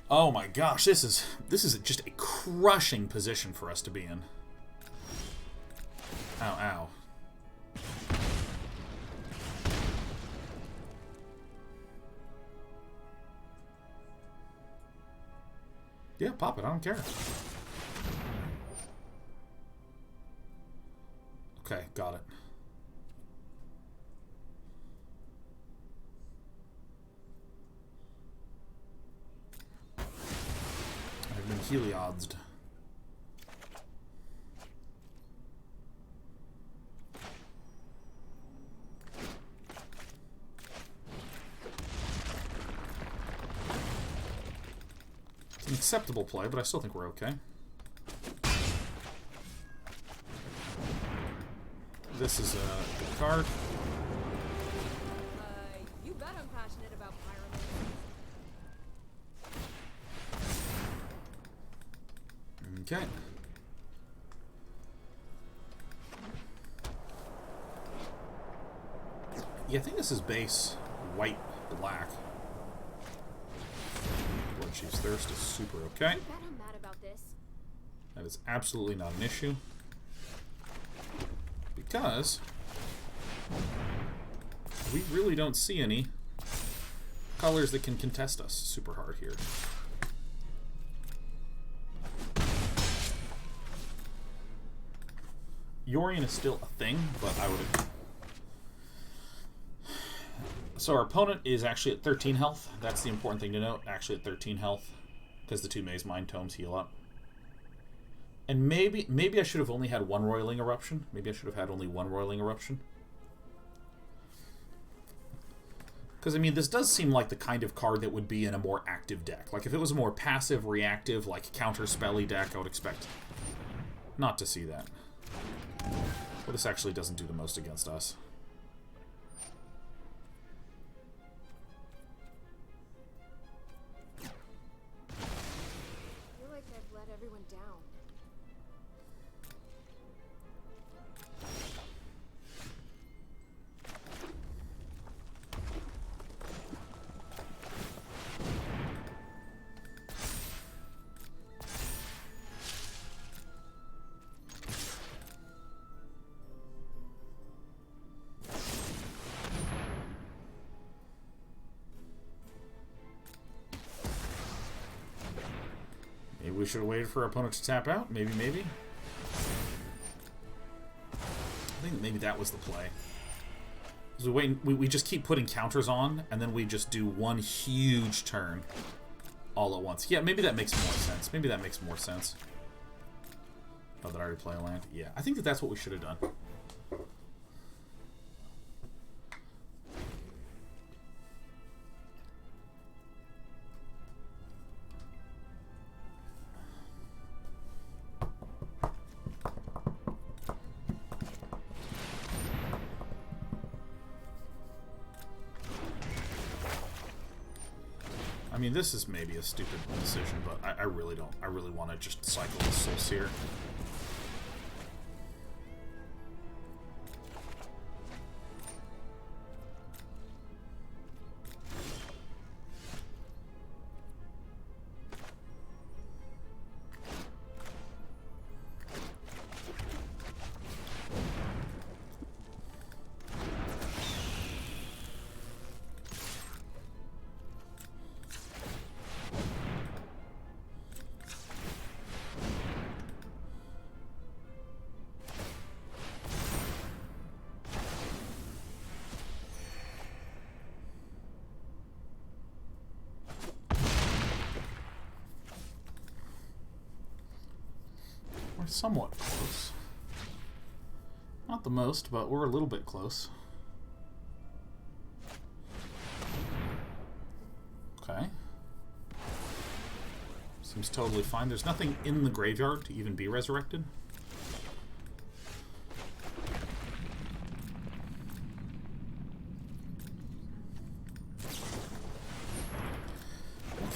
Oh my gosh, this is just a crushing position for us to be in. Ow, ow. Yeah, pop it, I don't care. Okay, got it. I've been Heliod'd. It's an acceptable play, but I still think we're okay. This is a good card. You bet I'm passionate about pyramids. Okay. Yeah, I think this is base white, black. Bloodchief's Thirst is super okay. You bet I'm mad about this. That is absolutely not an issue. Because we really don't see any colors that can contest us super hard here. Yorion is still a thing, but I would... So our opponent is actually at 13 health. That's the important thing to note. Actually at 13 health, because the two Maze Mind Tomes heal up. And maybe I should have only had one Roiling Eruption. Maybe I should have had only one Roiling Eruption. Because, I mean, this does seem like the kind of card that would be in a more active deck. Like, if it was a more passive, reactive, like, counter-spelly deck, I would expect not to see that. But this actually doesn't do the most against us. I feel like I've let everyone down. Maybe we should have waited for our opponent to tap out. Maybe. I think maybe that was the play. So we just keep putting counters on, and then we just do one huge turn all at once. Yeah, maybe that makes more sense. Maybe that makes more sense. Oh, did I already play a land? Yeah, I think that's what we should have done. I mean, this is maybe a stupid decision, but I really don't. I really want to just cycle the Soul Sear. We're somewhat close. Not the most, but we're a little bit close. Okay. Seems totally fine. There's nothing in the graveyard to even be resurrected.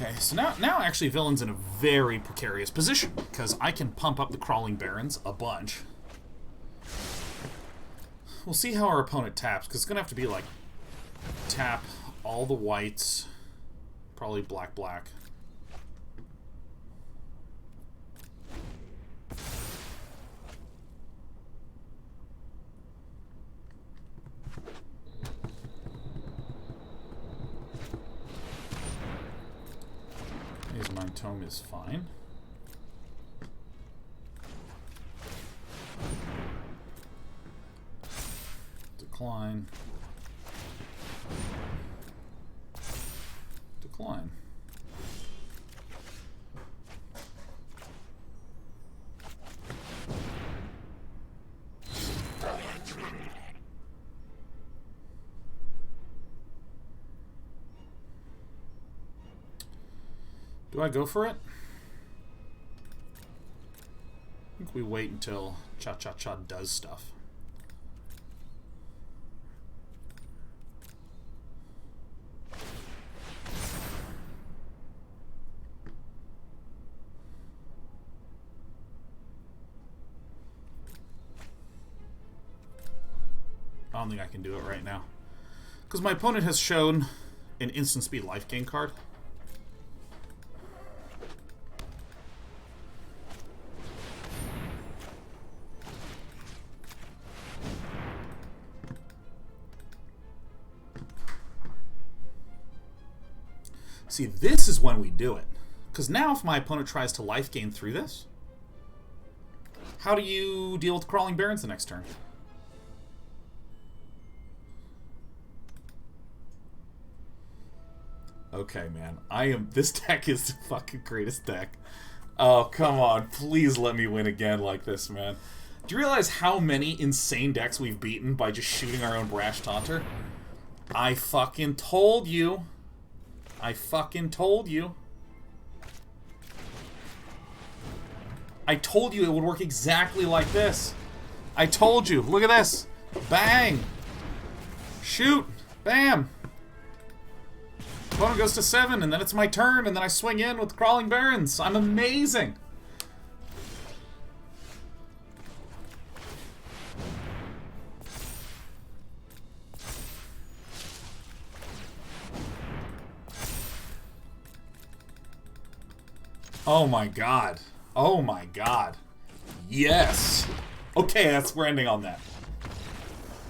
Okay, so now actually Villain's in a very precarious position, because I can pump up the Crawling Barrens a bunch. We'll see how our opponent taps, because it's going to have to be like, tap all the whites, probably black, black. Mind Tome is fine. Decline. Decline. Do I go for it? I think we wait until Cha-Cha-Cha does stuff. I don't think I can do it right now. Because my opponent has shown an instant speed life gain card. See, this is when we do it. Because now if my opponent tries to life gain through this, how do you deal with Crawling Barrens the next turn? Okay, man. This deck is the fucking greatest deck. Oh, come on. Please let me win again like this, man. Do you realize how many insane decks we've beaten by just shooting our own Brash Taunter? I fucking told you. I fucking told you. I told you it would work exactly like this. I told you. Look at this. Bang. Shoot. Bam. Opponent goes to 7, and then it's my turn, and then I swing in with Crawling Barrens. I'm amazing. Oh my god. Oh my god. Yes. Okay, we're ending on that.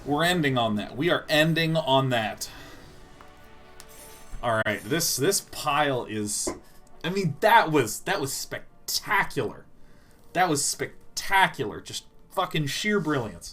We're ending on that. We are ending on that. Alright, this pile is... I mean, that was spectacular. That was spectacular. Just fucking sheer brilliance.